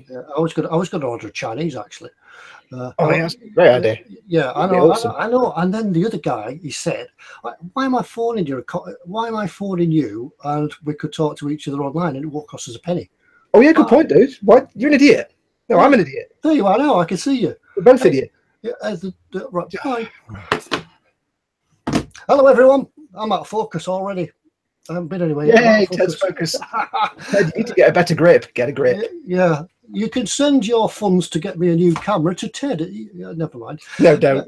Yeah, I was going to order Chinese actually. Oh, that's a great idea. Yeah, I know, awesome. I know. And then the other guy, he said, "Why am I phoning you? Why am I phoning you? And we could talk to each other online, and it won't cost us a penny." Oh yeah, good point, dude. What? You're an idiot. No, yeah. I'm an idiot. There you are now. I can see you. We're both idiots. Yeah, right. Bye. Hello, everyone. I'm out of focus already. I haven't been anywhere yet. Yay, Ted's focus. Ted, you need to get a better grip. Get a grip. Yeah. You can send your funds to get me a new camera to Ted. Never mind. No, don't.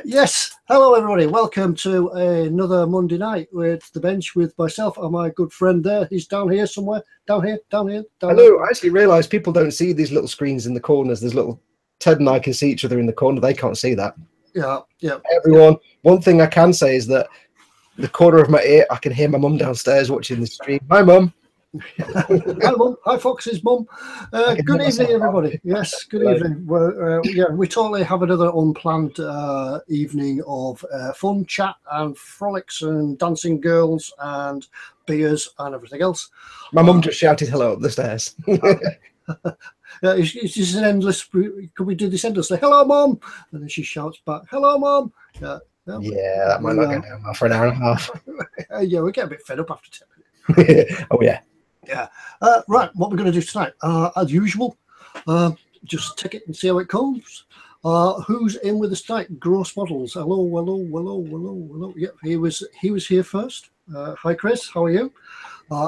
Yes. Hello, everybody. Welcome to another Monday night with The Bench with myself and my good friend there. He's down here somewhere. Down here. Hello. I actually realised people don't see these little screens in the corners. There's little... Ted and I can see each other in the corner. They can't see that. Yeah. Everyone. One thing I can say is that the corner of my ear, I can hear my mum downstairs watching the stream. Hi, Mum. Hi, Mum. Hi, Fox's mum. Good evening, everybody. Yes, good evening. Well, yeah, we totally have another unplanned evening of fun, chat, and frolics, and dancing girls, and beers, and everything else. My mum just shouted hello up the stairs. It's just an endless. Could we do this endlessly? Hello, Mum, and then she shouts back, "Hello, Mum." Yeah, that might not go down for an hour and a half. Yeah, we get a bit fed up after 10 minutes. Oh yeah. Yeah. Right. What we're going to do tonight, as usual, just take it and see how it comes. Who's in with us tonight? Gross Models. Hello. Yep, he was here first. Hi, Chris. How are you?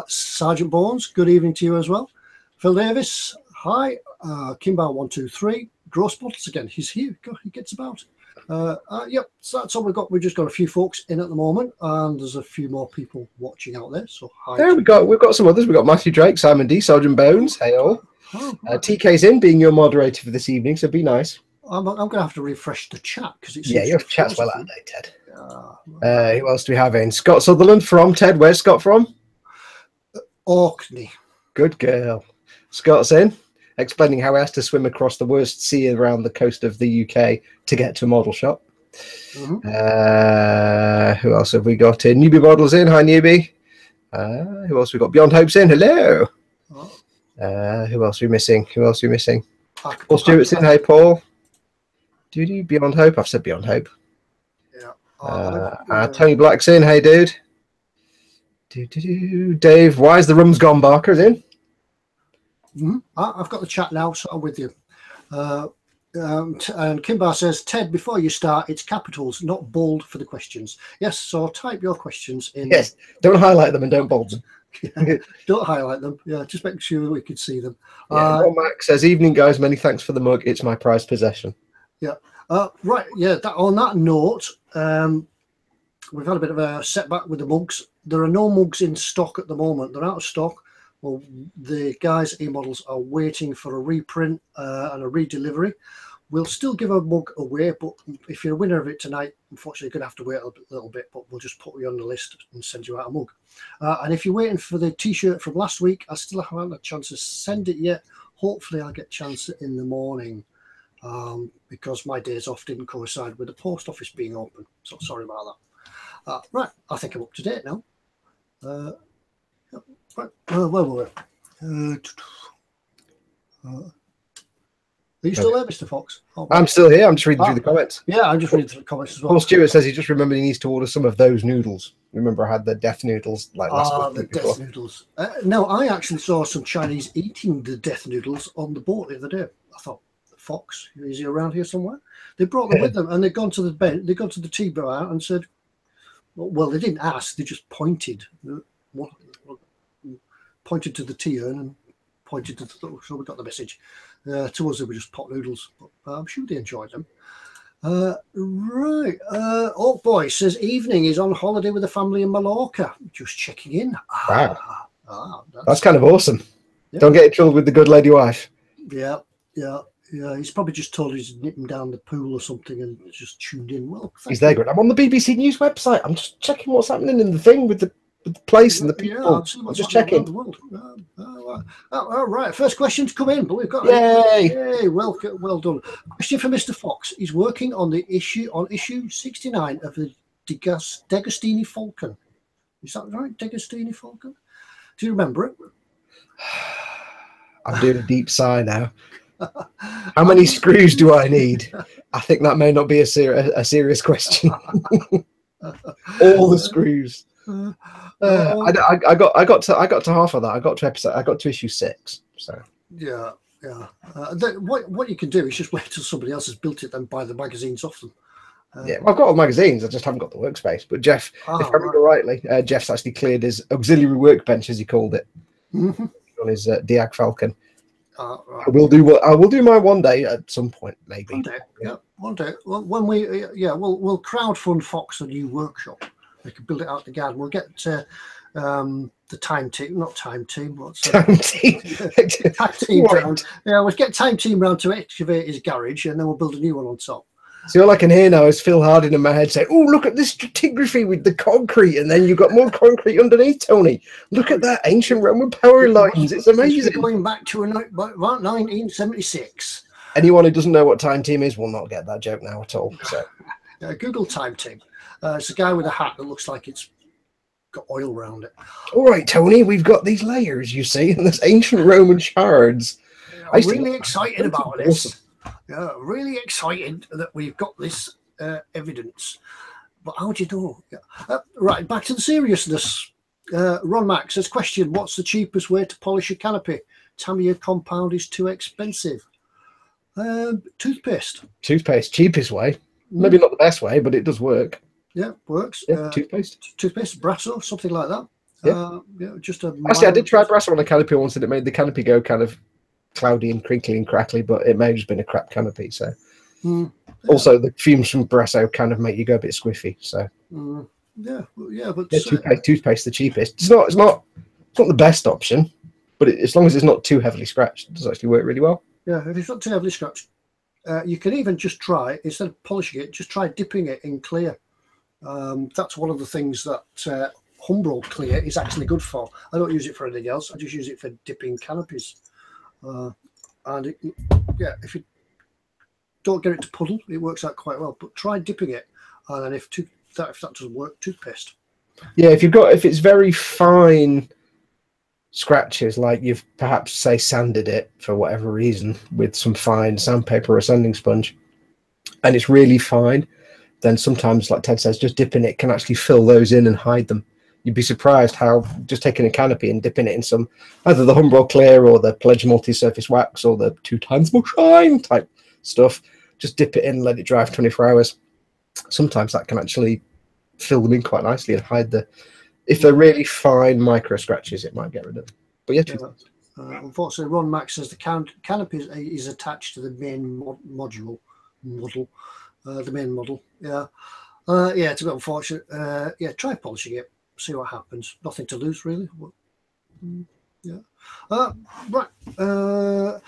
Sergeant Bones. Good evening to you as well. Phil Davis. Hi. Kimbar123. Gross Models again. He's here. He gets about. Yep, so that's all we've got. We've just got a few folks in at the moment, and there's a few more people watching out there. So hi. There we've got some others. We've got Matthew Drake, Simon D, Sergeant Bones. Hey all. TK's in, being your moderator for this evening, so be nice. I'm going to have to refresh the chat because it's your chat's well out of date, Ted. Who else do we have in? Scott Sutherland from Ted. Where's Scott from? Orkney. Good girl. Scott's in, explaining how he has to swim across the worst sea around the coast of the UK to get to a model shop. Who else have we got in? Newbie Models in. Hi, Newbie. Who else we got? Beyond Hope's in. Hello. Who else are we missing? Paul Stewart's in. Hey, Paul. Beyond Hope. I've said Beyond Hope. Yeah. Tony Black's in. Hey, dude. Dave, why is the rum's gone? Barker's in. I've got the chat now, so I'm with you. And Kimbar says, Ted, before you start, it's capitals, not bold for the questions. Yes, so type your questions in. Yes, don't highlight them and don't bold them. Don't highlight them. Yeah, just make sure that we can see them. Max says, evening, guys. Many thanks for the mug. It's my prized possession. Yeah. Right. Yeah. On that note, we've had a bit of a setback with the mugs. There are no mugs in stock at the moment. They're out of stock. Well, the guys at eModels are waiting for a reprint and a redelivery. We'll still give a mug away, but if you're a winner of it tonight, unfortunately, you're going to have to wait a little bit, but we'll just put you on the list and send you out a mug. And if you're waiting for the T-shirt from last week, I still haven't had a chance to send it yet. Hopefully, I'll get a chance in the morning because my days off didn't coincide with the post office being open. So sorry about that. Right, I think I'm up to date now. Right, where were we? Are you still there, Mr. Fox? Oh, I'm still here. I'm just reading through the comments. Yeah, I'm just reading through the comments as well. Paul Stewart says he just remembered he needs to order some of those noodles. Remember, I had the death noodles like last week. The death noodles. No, I actually saw some Chinese eating the death noodles on the boat the other day. I thought, Fox, is he around here somewhere? They brought them with them, and they'd gone to the bench. They gone to the tea bar and said, "Well, they didn't ask. They just pointed. Pointed to the tea urn and pointed to the, so we got the message. To us, they were just pot noodles, but I'm sure they enjoyed them. Right. Old Boy says, evening is on holiday with the family in Mallorca. Just checking in. Wow. That's kind of awesome. Yeah. Don't get in trouble with the good lady wife. Yeah. He's probably just told he's nipping down the pool or something and just tuned in. Well, he's there good. I'm on the BBC News website. I'm just checking what's happening in the thing with the place and the people. Yeah, I'm just checking. All right, first question to come in, but we've got yay! Well done. Question for Mr. Fox. He's working on issue 69 of the D'Agostini Falcon. Is that right, D'Agostini Falcon? Do you remember it? I'm doing a deep sigh now. How many screws do I need? I think that may not be a serious question. All the screws. I got to half of that. I got to issue 6. So yeah. What you can do is just wait till somebody else has built it, then buy the magazines off them. Yeah, well, I've got all the magazines. I just haven't got the workspace. But Jeff, if I remember rightly, Jeff's actually cleared his auxiliary workbench, as he called it, on his Diag Falcon. Right. I will do mine one day at some point, maybe. One day. Well, when we'll crowdfund Foxx a new workshop. We can build it out the garden. We'll get the time team, not time team. What's time team? Time team round. Yeah, we'll get time team round to excavate his garage, and then we'll build a new one on top. So all I can hear now is Phil Harding in my head say, "Oh, look at this stratigraphy with the concrete," and then you've got more concrete underneath, Tony. Look at that ancient Roman power lines. It's amazing. Going back to 1976. Anyone who doesn't know what time team is will not get that joke now at all. So, Google time team. It's a guy with a hat that looks like it's got oil around it. All right, Tony, we've got these layers, you see, and there's ancient Roman shards. I'm really excited about this. Yeah, really excited that we've got this evidence. But how do you know? Right, back to the seriousness. Ron Max says, question, what's the cheapest way to polish a canopy? Tamiya compound is too expensive. Toothpaste. Toothpaste, cheapest way. Maybe not the best way, but it does work. Yeah, works. Yeah, toothpaste, Brasso, something like that. Yeah, just a. Actually, I did try Brasso on a canopy once, and it made the canopy go kind of cloudy and crinkly and crackly, but it may have just been a crap canopy. So, also the fumes from Brasso kind of make you go a bit squiffy. So, but toothpaste the cheapest. It's not the best option, but as long as it's not too heavily scratched, it does actually work really well. Yeah, if it's not too heavily scratched, you can even just try, instead of polishing it, just try dipping it in clear. That's one of the things that Humbrol clear is actually good for. I don't use it for anything else. I just use it for dipping canopies. And if you don't get it to puddle, it works out quite well. But try dipping it, and then if that doesn't work, toothpaste. Yeah, if it's very fine scratches, like you've perhaps say sanded it for whatever reason with some fine sandpaper or sanding sponge, and it's really fine, then sometimes, like Ted says, just dipping it can actually fill those in and hide them. You'd be surprised how just taking a canopy and dipping it in some, either the Humbrol Clear or the Pledge Multi-Surface Wax or the 2 times more shine type stuff, just dip it in and let it dry for 24 hours. Sometimes that can actually fill them in quite nicely and hide the, if they're really fine micro scratches, it might get rid of them. But yeah, unfortunately, Ron Max says the canopy is attached to the main model. The main model. Yeah, it's a bit unfortunate. Try polishing it. See what happens. Nothing to lose, really. Yeah. Right.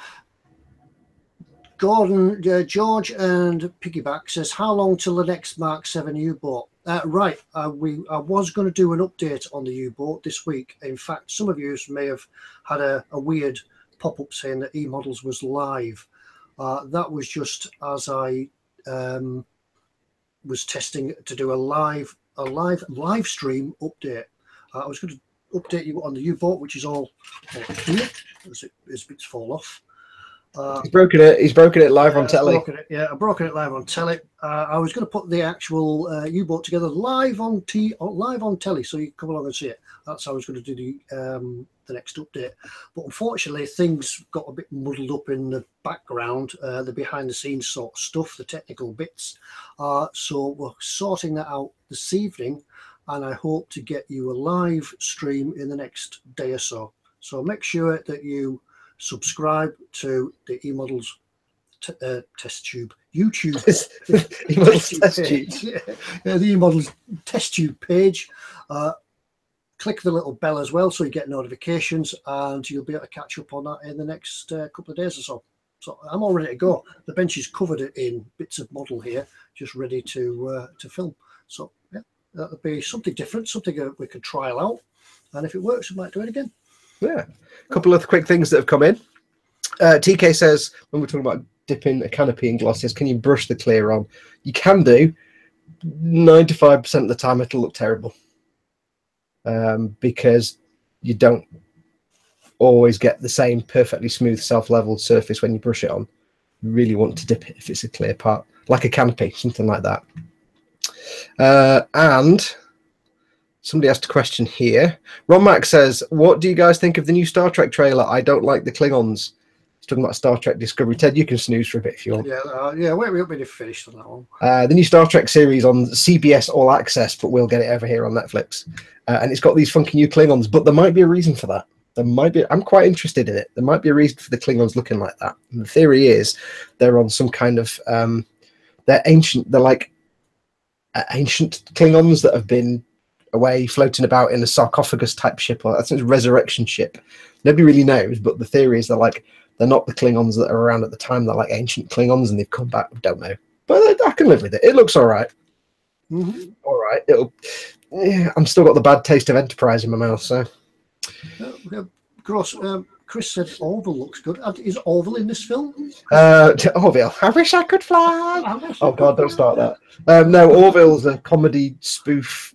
Gordon, George, and Piggyback says, "How long till the next Mark 7 U-boat?" Right. I was going to do an update on the U-boat this week. In fact, some of you may have had a weird pop-up saying that eModels was live. That was just as I was testing to do a live stream update. I was going to update you on the U-boat, which is all here as bits fall off. He's broken it live on telly. I've broken it live on telly. I was going to put the actual U-boat together live on telly, so you can come along and see it. That's how I was going to do the next update. But unfortunately, things got a bit muddled up in the background, the behind-the-scenes sort of stuff, the technical bits. So we're sorting that out this evening, and I hope to get you a live stream in the next day or so. So make sure that you subscribe to the eModels TestTube YouTube. eModels TestTube. The eModels TestTube page. Click the little bell as well so you get notifications, and you'll be able to catch up on that in the next couple of days or so. So I'm all ready to go. The bench is covered in bits of model here, just ready to film. So yeah, that'll be something different, something we could trial out, and if it works, we might do it again. Yeah. A couple of quick things that have come in. TK says, when we're talking about dipping a canopy in glosses, can you brush the clear on? You can do. 95% of the time it'll look terrible, because you don't always get the same perfectly smooth self-leveled surface when you brush it on. You really want to dip it if it's a clear part, like a canopy, something like that. And somebody asked a question here. Ron Mack says, what do you guys think of the new Star Trek trailer? I don't like the Klingons. He's talking about Star Trek Discovery. Ted, you can snooze for a bit if you want. Yeah, wait, we haven't been finished on that one. The new Star Trek series on CBS All Access, but we'll get it over here on Netflix. And it's got these funky new Klingons, but there might be a reason for that. There might be. I'm quite interested in it. There might be a reason for the Klingons looking like that. And the theory is they're on some kind of they're ancient. They're like ancient Klingons that have been away floating about in a sarcophagus type ship, or that's a resurrection ship. Nobody really knows, but the theory is they're not the Klingons that are around at the time. They're like ancient Klingons, and they've come back. I don't know, but I can live with it. It looks all right. Mm-hmm. All right. Yeah, I'm still got the bad taste of Enterprise in my mouth, so. Gross. Chris said Orville looks good. Is Orville in this film? Orville. I wish I could fly. Oh God, don't start that. No, Orville's a comedy spoof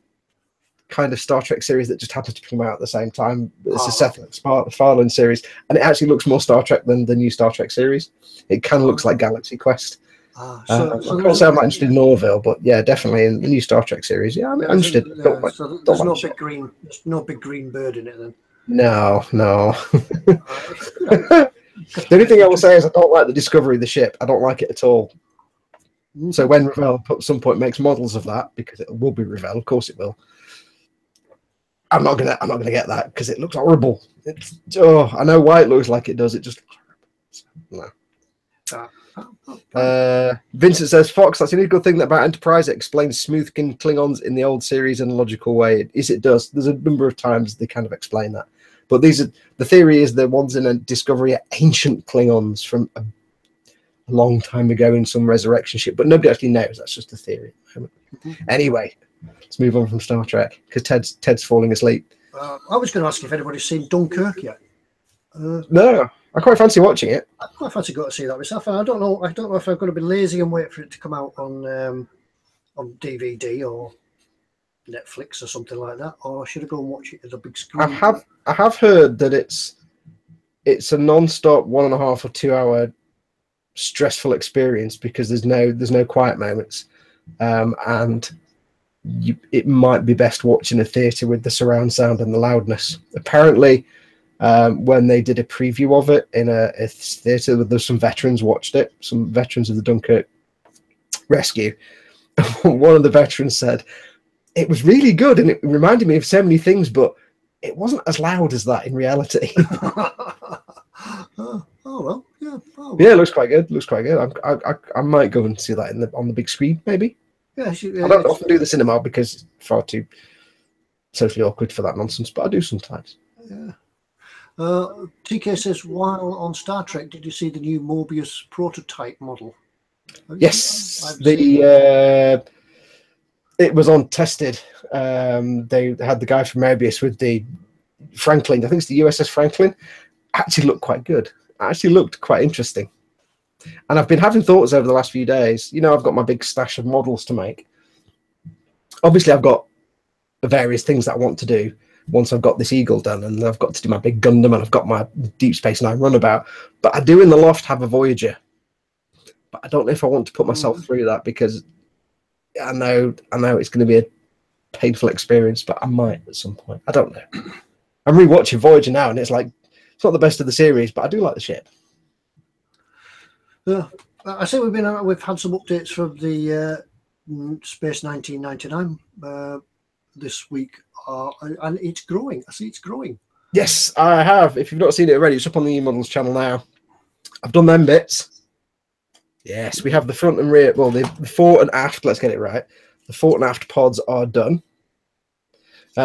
kind of Star Trek series that just happens to come out at the same time. It's a Seth MacFarlane series, and it actually looks more Star Trek than the new Star Trek series. It kind of looks like Galaxy Quest. I can't say I'm not interested in Orville, but yeah, definitely in the new Star Trek series. Yeah, I'm interested. There's no big green bird in it then. No. The only thing I will say is I don't like the discovery of the ship. I don't like it at all. So when Revell at some point makes models of that, because it will be Revell, of course it will. I'm not gonna get that because it looks horrible. I know why it looks like it does. It just no. Vincent says, Foxx, that's the only good thing about Enterprise. It explains smooth-skinned Klingons in the old series in a logical way. It does. There's a number of times they kind of explain that. But the theory is the ones in a Discovery are ancient Klingons from a long time ago in some resurrection ship. But nobody actually knows. That's just a theory. Anyway, let's move on from Star Trek because Ted's falling asleep. I was going to ask if anybody's seen Dunkirk yet. No. I quite fancy watching it. I quite fancy going to see that myself. And I don't know if I'm going to be lazy and wait for it to come out on DVD or Netflix or something like that, or should I go and watch it at a big screen? I have heard that it's a non-stop 1.5 or 2 hour stressful experience because there's no quiet moments, and it might be best watching a theatre with the surround sound and the loudness. Apparently. When they did a preview of it in a theatre, there's some veterans watched it, some veterans of the Dunkirk rescue. One of the veterans said, it was really good and it reminded me of so many things, but it wasn't as loud as that in reality. Well. Yeah, it looks quite good. I might go and see that on the big screen, maybe. Yeah, I don't often do the cinema because it's far too socially awkward for that nonsense, but I do sometimes. Yeah. TK says, while on Star Trek, did you see the new Morbius prototype model? Yes, it was on tested. They had the guy from Morbius with the Franklin. I think it's the USS Franklin. Actually looked quite good. Actually looked quite interesting. And I've been having thoughts over the last few days. I've got my big stash of models to make. Obviously, I've got various things that I want to do. Once I've got this Eagle done, and I've got to do my big Gundam, and I've got my Deep Space Nine runabout, but I do in the loft have a Voyager. But I don't know if I want to put myself through that because I know it's going to be a painful experience, but I might at some point. I don't know. I'm rewatching Voyager now, and it's like it's not the best of the series, but I do like the ship. Yeah, I say we've had some updates from the Space 1999 this week. And it's growing. I see it's growing. Yes, I have. If you've not seen it already, it's up on the eModels channel now. I've done them bits. Yes, we have the front and rear. Well, the fore and aft. Let's get it right. The fore and aft pods are done.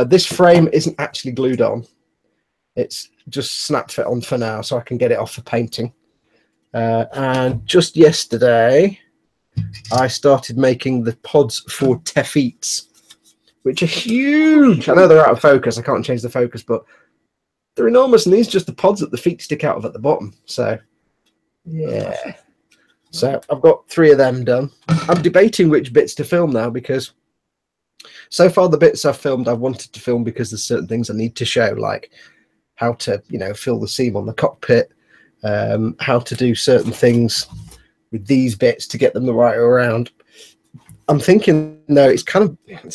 This frame isn't actually glued on. It's just snap fit on for now, so I can get it off for painting. And just yesterday, I started making the pods for Tefits, which are huge. I know they're out of focus. I can't change the focus, but they're enormous. And these are just the pods that the feet stick out of at the bottom. So, yeah. So I've got 3 of them done. I'm debating which bits to film now because so far the bits I've filmed, I wanted to film because there's certain things I need to show, like how to, you know, fill the seam on the cockpit, how to do certain things with these bits to get them the right way around. I'm thinking, though, it's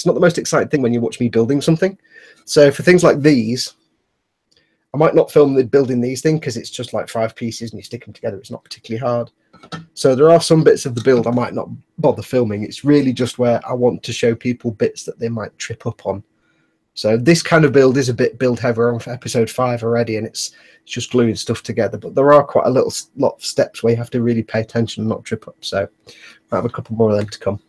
not the most exciting thing when you watch me building something. So for things like these, I might not film the building these things because it's just like 5 pieces and you stick them together. It's not particularly hard. So there are some bits of the build I might not bother filming. It's really just where I want to show people bits that they might trip up on. So this kind of build is a bit build heavier on for episode 5 already, and it's just gluing stuff together. But there are quite a lot of steps where you have to really pay attention and not trip up. So I have a couple more of them to come.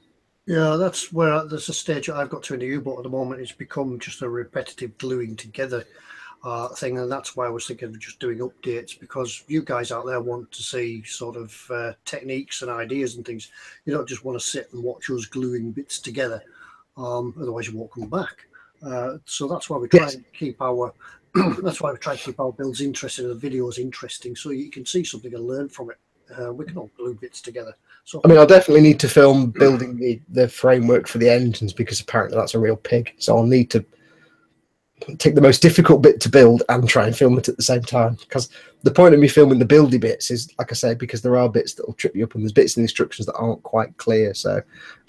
Yeah, that's where there's a stage I've got to in the U-boat at the moment. It's become just a repetitive gluing together thing, and that's why I was thinking of just doing updates, because you guys out there want to see sort of techniques and ideas and things. You don't just want to sit and watch us gluing bits together, otherwise you won't come back. So that's why we try and keep our that's why we try to keep our builds interesting and the videos interesting, so you can see something and learn from it. We can all glue bits together. So I mean, I'll definitely need to film building the framework for the engines, because apparently that's a real pig. So I'll need to take the most difficult bit to build and try and film it at the same time. Because the point of me filming the buildy bits is, like I say, because there are bits that will trip you up and there's bits in the instructions that aren't quite clear. So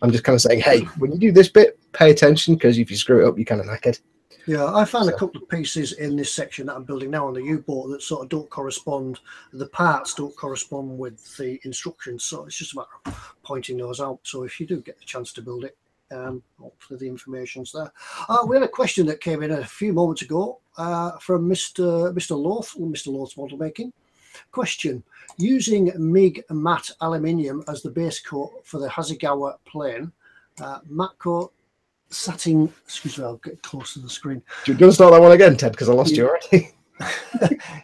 I'm just kind of saying, hey, when you do this bit, pay attention, because if you screw it up, you're kind of knackered. Yeah, I found a couple of pieces in this section that I'm building now on the U-boat that sort of don't correspond. The parts don't correspond with the instructions, so it's just a matter of pointing those out. So if you do get the chance to build it, hopefully the information's there. We had a question that came in a few moments ago from Mr. Loth, Mr. Loth's Model Making. Question: using MIG matte aluminium as the base coat for the Hasegawa plane, matte coat satin, excuse me, I'll get close to the screen. Do you want to start that one again, Ted? Because I lost you already.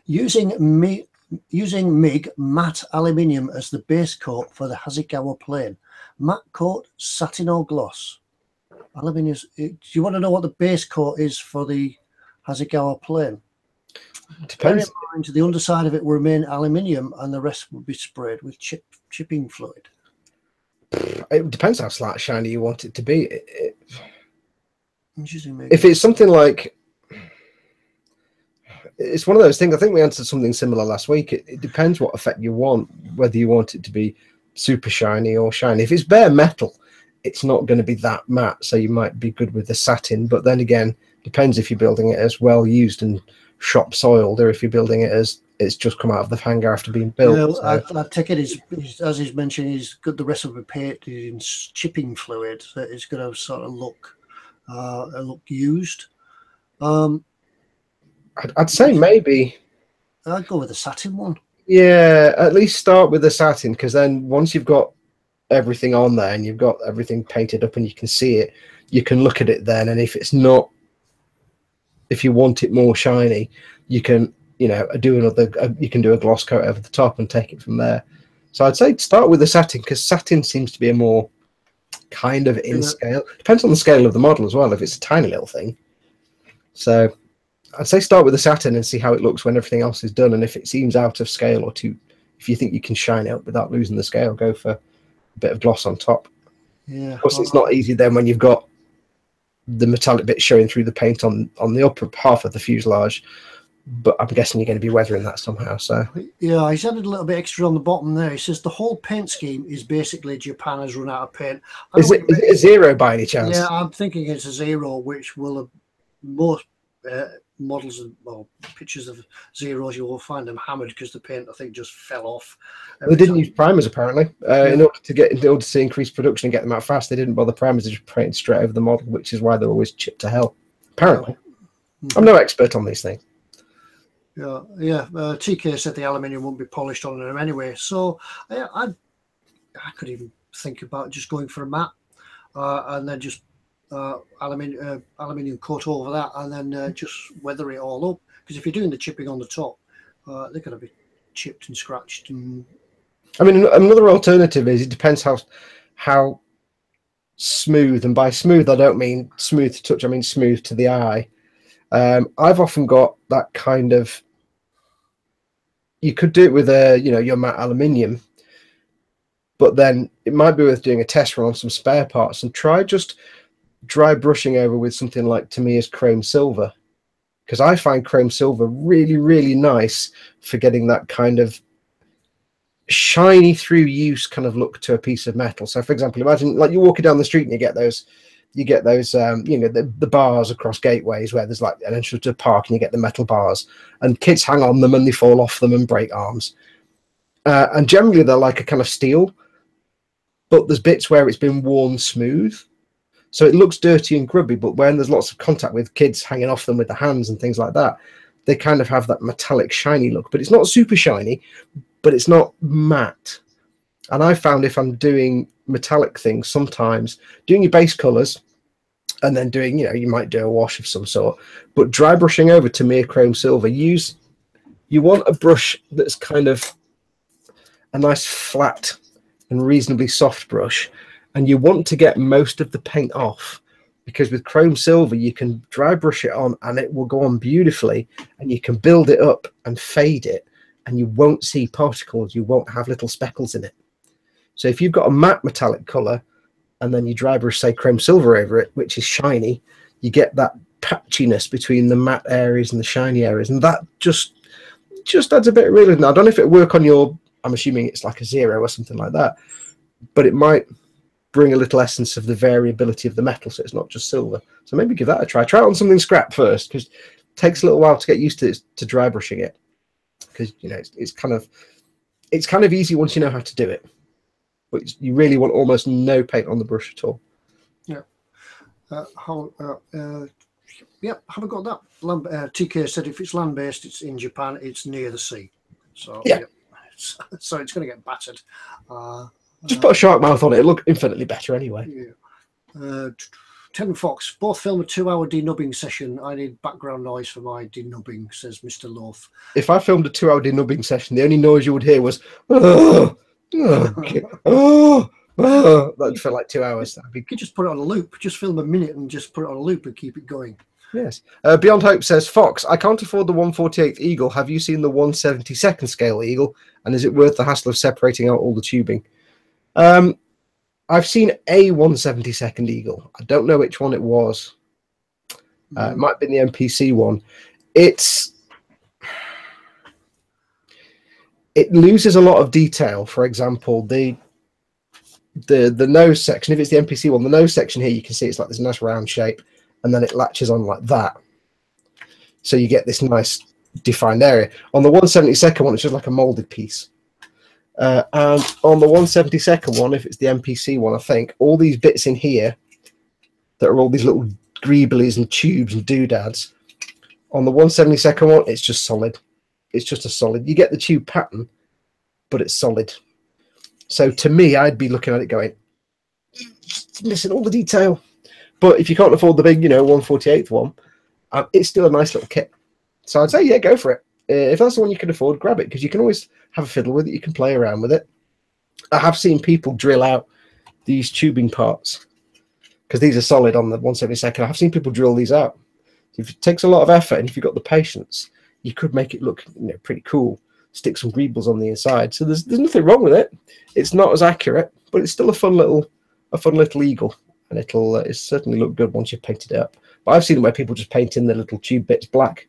using MIG matte aluminium as the base coat for the Hasegawa plane. Matte coat, satin or gloss? Aluminium. Do you want to know what the base coat is for the Hasegawa plane? Depends. Bear in mind, the underside of it will remain aluminium and the rest will be sprayed with chipping fluid. It depends how slight shiny you want it to be. If it's something like, it's one of those things. I think we answered something similar last week. It depends what effect you want, whether you want it to be super shiny or shiny. If it's bare metal, it's not going to be that matte, so you might be good with the satin. But then again, depends if you're building it as well used and shop soiled, or if you're building it as it's just come out of the hangar after being built. Yeah, so I take it as he's mentioned, he's got the rest of the paint in chipping fluid, so it's going to sort of look used. I'd say maybe I'd go with the satin one. Yeah, at least start with the satin, because then once you've got everything on there and you've got everything painted up and you can see it, you can look at it then. And if it's not, if you want it more shiny, you can, you know, you can do a gloss coat over the top and take it from there. So I'd say start with the satin, because satin seems to be a more kind of in scale. Depends on the scale of the model as well, if it's a tiny little thing. So I'd say start with the satin and see how it looks when everything else is done. And if it seems out of scale, or if you think you can shine it up without losing the scale, go for a bit of gloss on top. Yeah. Of course, it's not easy then when you've got the metallic bit showing through the paint on the upper half of the fuselage. But I'm guessing you're going to be weathering that somehow. So yeah, he's added a little bit extra on the bottom there. He says the whole paint scheme is basically Japan has run out of paint. Is it a zero by any chance? Yeah, I'm thinking it's a zero, which will have most models and pictures of zeros, you will find them hammered because the paint, I think, just fell off. They didn't use primers apparently in order to increase production and get them out fast. They didn't bother primers; they just painted straight over the model, which is why they're always chipped to hell. Apparently, I'm no expert on these things. Yeah. TK said the aluminium won't be polished on them anyway, so I could even think about just going for a matte and then just aluminium coat over that, and then just weather it all up. Because if you're doing the chipping on the top, they're going to be chipped and scratched. And I mean, another alternative is it depends how smooth, and by smooth I don't mean smooth to touch, I mean smooth to the eye. I've often got that kind of, you could do it with your matte aluminium, but then it might be worth doing a test run on some spare parts and try just dry brushing over with something like Tamiya's chrome silver, because I find chrome silver really, really nice for getting that kind of shiny through use kind of look to a piece of metal. So for example, imagine like you're walking down the street and you get those you know, the bars across gateways where there's like an entrance to a park and you get the metal bars and kids hang on them and they fall off them and break arms. And generally they're like a kind of steel, but there's bits where it's been worn smooth. So it looks dirty and grubby, but when there's lots of contact with kids hanging off them with the hands and things like that, they kind of have that metallic shiny look, but it's not super shiny, but it's not matte. And I found if I'm doing metallic things, sometimes doing your base colors and then doing, you know, you might do a wash of some sort, but dry brushing over to mere chrome silver, you want a brush that's kind of a nice flat and reasonably soft brush, and you want to get most of the paint off, because with chrome silver you can dry brush it on and it will go on beautifully, and you can build it up and fade it and you won't see particles, you won't have little speckles in it. So if you've got a matte metallic color and then you dry brush, say, chrome silver over it, which is shiny, you get that patchiness between the matte areas and the shiny areas, and that just adds a bit of realism. I don't know if it work on your, I'm assuming it's like a 0 or something like that, but it might bring a little essence of the variability of the metal, so it's not just silver. So maybe give that a try. Try it on something scrap first, because it takes a little while to get used to dry brushing it, because you know it's kind of easy once you know how to do it, but you really want almost no paint on the brush at all. Yeah. Yeah, haven't got that. TK said if it's land-based, it's in Japan, it's near the sea. So yeah, so it's going to get battered. Just put a shark mouth on it. It'll look infinitely better anyway. Yeah. Ten Fox, both film a 2-hour denubbing session. I need background noise for my denubbing, says Mr. Loaf. If I filmed a 2-hour denubbing session, the only noise you would hear was, oh, okay. That'd feel like 2 hours. You could just put it on a loop. Just film a minute and just put it on a loop and keep it going. Yes. Beyond Hope says, Fox, I can't afford the 1/48th Eagle. Have you seen the 1/72nd scale Eagle? And is it worth the hassle of separating out all the tubing? I've seen a 1/72nd Eagle. I don't know which one it was. It might have been the MPC one. It loses a lot of detail. For example, the nose section, if it's the MPC one, the nose section here, you can see it's like this nice round shape, and then it latches on like that. So you get this nice defined area. On the 1/72nd one, it's just like a molded piece. And on the 1/72nd one, if it's the MPC one, I think, all these bits in here that are all these little greeblies and tubes and doodads, on the 1/72nd one, it's just solid. It's just a solid. You get the tube pattern, but it's solid. So to me, I'd be looking at it going, it's missing all the detail. But if you can't afford the big, you know, 1/48th one, it's still a nice little kit. So I'd say, yeah, go for it. If that's the one you can afford, grab it, because you can always have a fiddle with it. You can play around with it. I have seen people drill out these tubing parts, because these are solid on the 1/72nd. I have seen people drill these out. If it takes a lot of effort, and if you've got the patience, you could make it look, you know, pretty cool. Stick some greebles on the inside. So there's nothing wrong with it. It's not as accurate, but it's still a fun little Eagle, and it'll certainly look good once you've painted it up. But I've seen it where people just paint in the little tube bits black,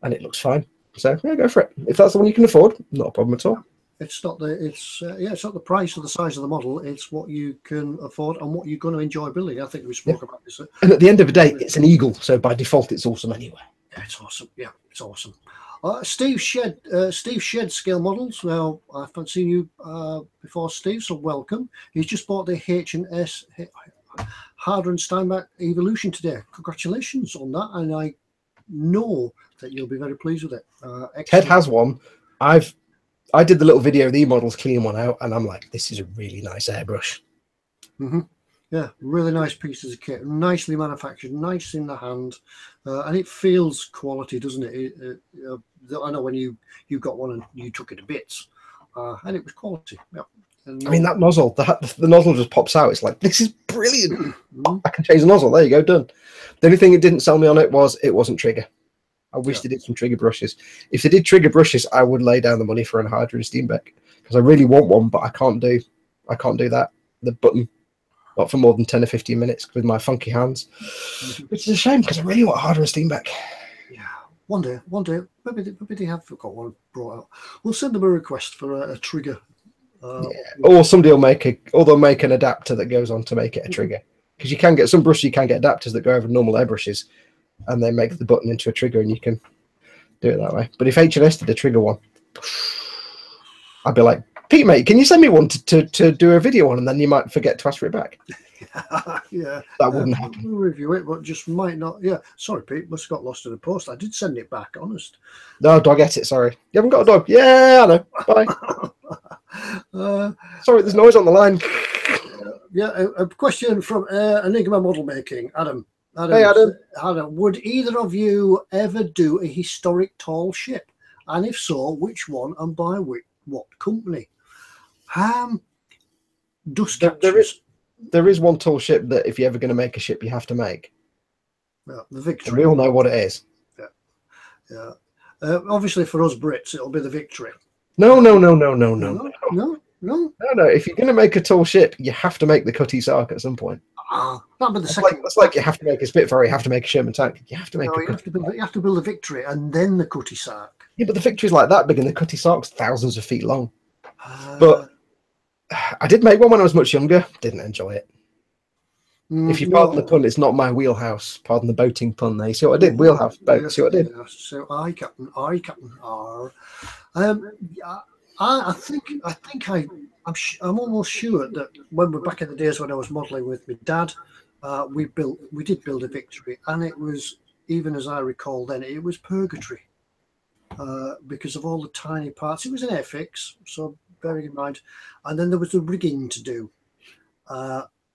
and it looks fine. So yeah, go for it. If that's the one you can afford, not a problem at all. It's not it's not the price or the size of the model. It's what you can afford and what you're going to enjoy building. I think we spoke about this. And at the end of the day, it's an Eagle, so by default, it's awesome anyway. Yeah, it's awesome. Yeah, it's awesome. Steve Shed scale models. Well, I haven't seen you before, Steve, so welcome. He's just bought the H&S Harder and Steinbach Evolution today. Congratulations on that, and I know that you'll be very pleased with it. Ted has one. I did the little video of the eModels cleaning one out, and I'm like, this is a really nice airbrush. Yeah, really nice pieces of kit, nicely manufactured, nice in the hand, and it feels quality, doesn't it? I know when you got one and you took it to bits, and it was quality. Yeah. And, I mean, that nozzle, the nozzle just pops out. It's like, this is brilliant. I can change the nozzle. There you go, done. The only thing it didn't sell me on it was it wasn't trigger. I wish they did some trigger brushes. If they did trigger brushes, I would lay down the money for an Hydra and Steinbeck, because I really want one, but I can't do that. The button, not for more than 10 or 15 minutes with my funky hands, which is a shame, because I really want a Hydra and Steinbeck. Yeah, One day, maybe they have got one brought out. We'll send them a request for a trigger. Yeah. Or somebody will they'll make an adapter that goes on to make it a trigger. Because you can get some brushes, you can get adapters that go over normal airbrushes, and they make the button into a trigger, and you can do it that way. But if H&S did a trigger one, I'd be like, Pete, mate, can you send me one to do a video on, and then you might forget to ask for it back. Yeah, that wouldn't happen. We'll review it, but just might not. Yeah, sorry, Pete, must have got lost in the post. I did send it back, honest. No, dog ate it. Sorry, you haven't got a dog. Yeah, I know. Bye. Sorry, there's noise on the line. Yeah, a question from Enigma Model Making, Adam. Hey, Adam. Adam, would either of you ever do a historic tall ship? And if so, which one and by what company? Dust catchers. There is one tall ship that if you're ever going to make a ship, you have to make. Yeah, the Victory. And we all know what it is. Yeah. Obviously, for us Brits, it'll be the Victory. No. If you're going to make a tall ship, you have to make the Cutty Sark at some point. That'd be the second. It's like you have to make a Spitfire, you have to make a Sherman tank. You have to make. You have to build the Victory and then the Cutty Sark. Yeah, but the Victory's like that big, and the Cutty Sark's thousands of feet long. But I did make one when I was much younger. Didn't enjoy it. If you pardon the pun, it's not my wheelhouse. Pardon the boating pun. There, you see what I did? Wheelhouse boat. See what I did? So aye, Captain. I'm almost sure that when we're back in the days when I was modelling with my dad, we did build a Victory, and it was, even as I recall then, it was purgatory because of all the tiny parts. It was an airfix, so bearing in mind, and then there was the rigging to do,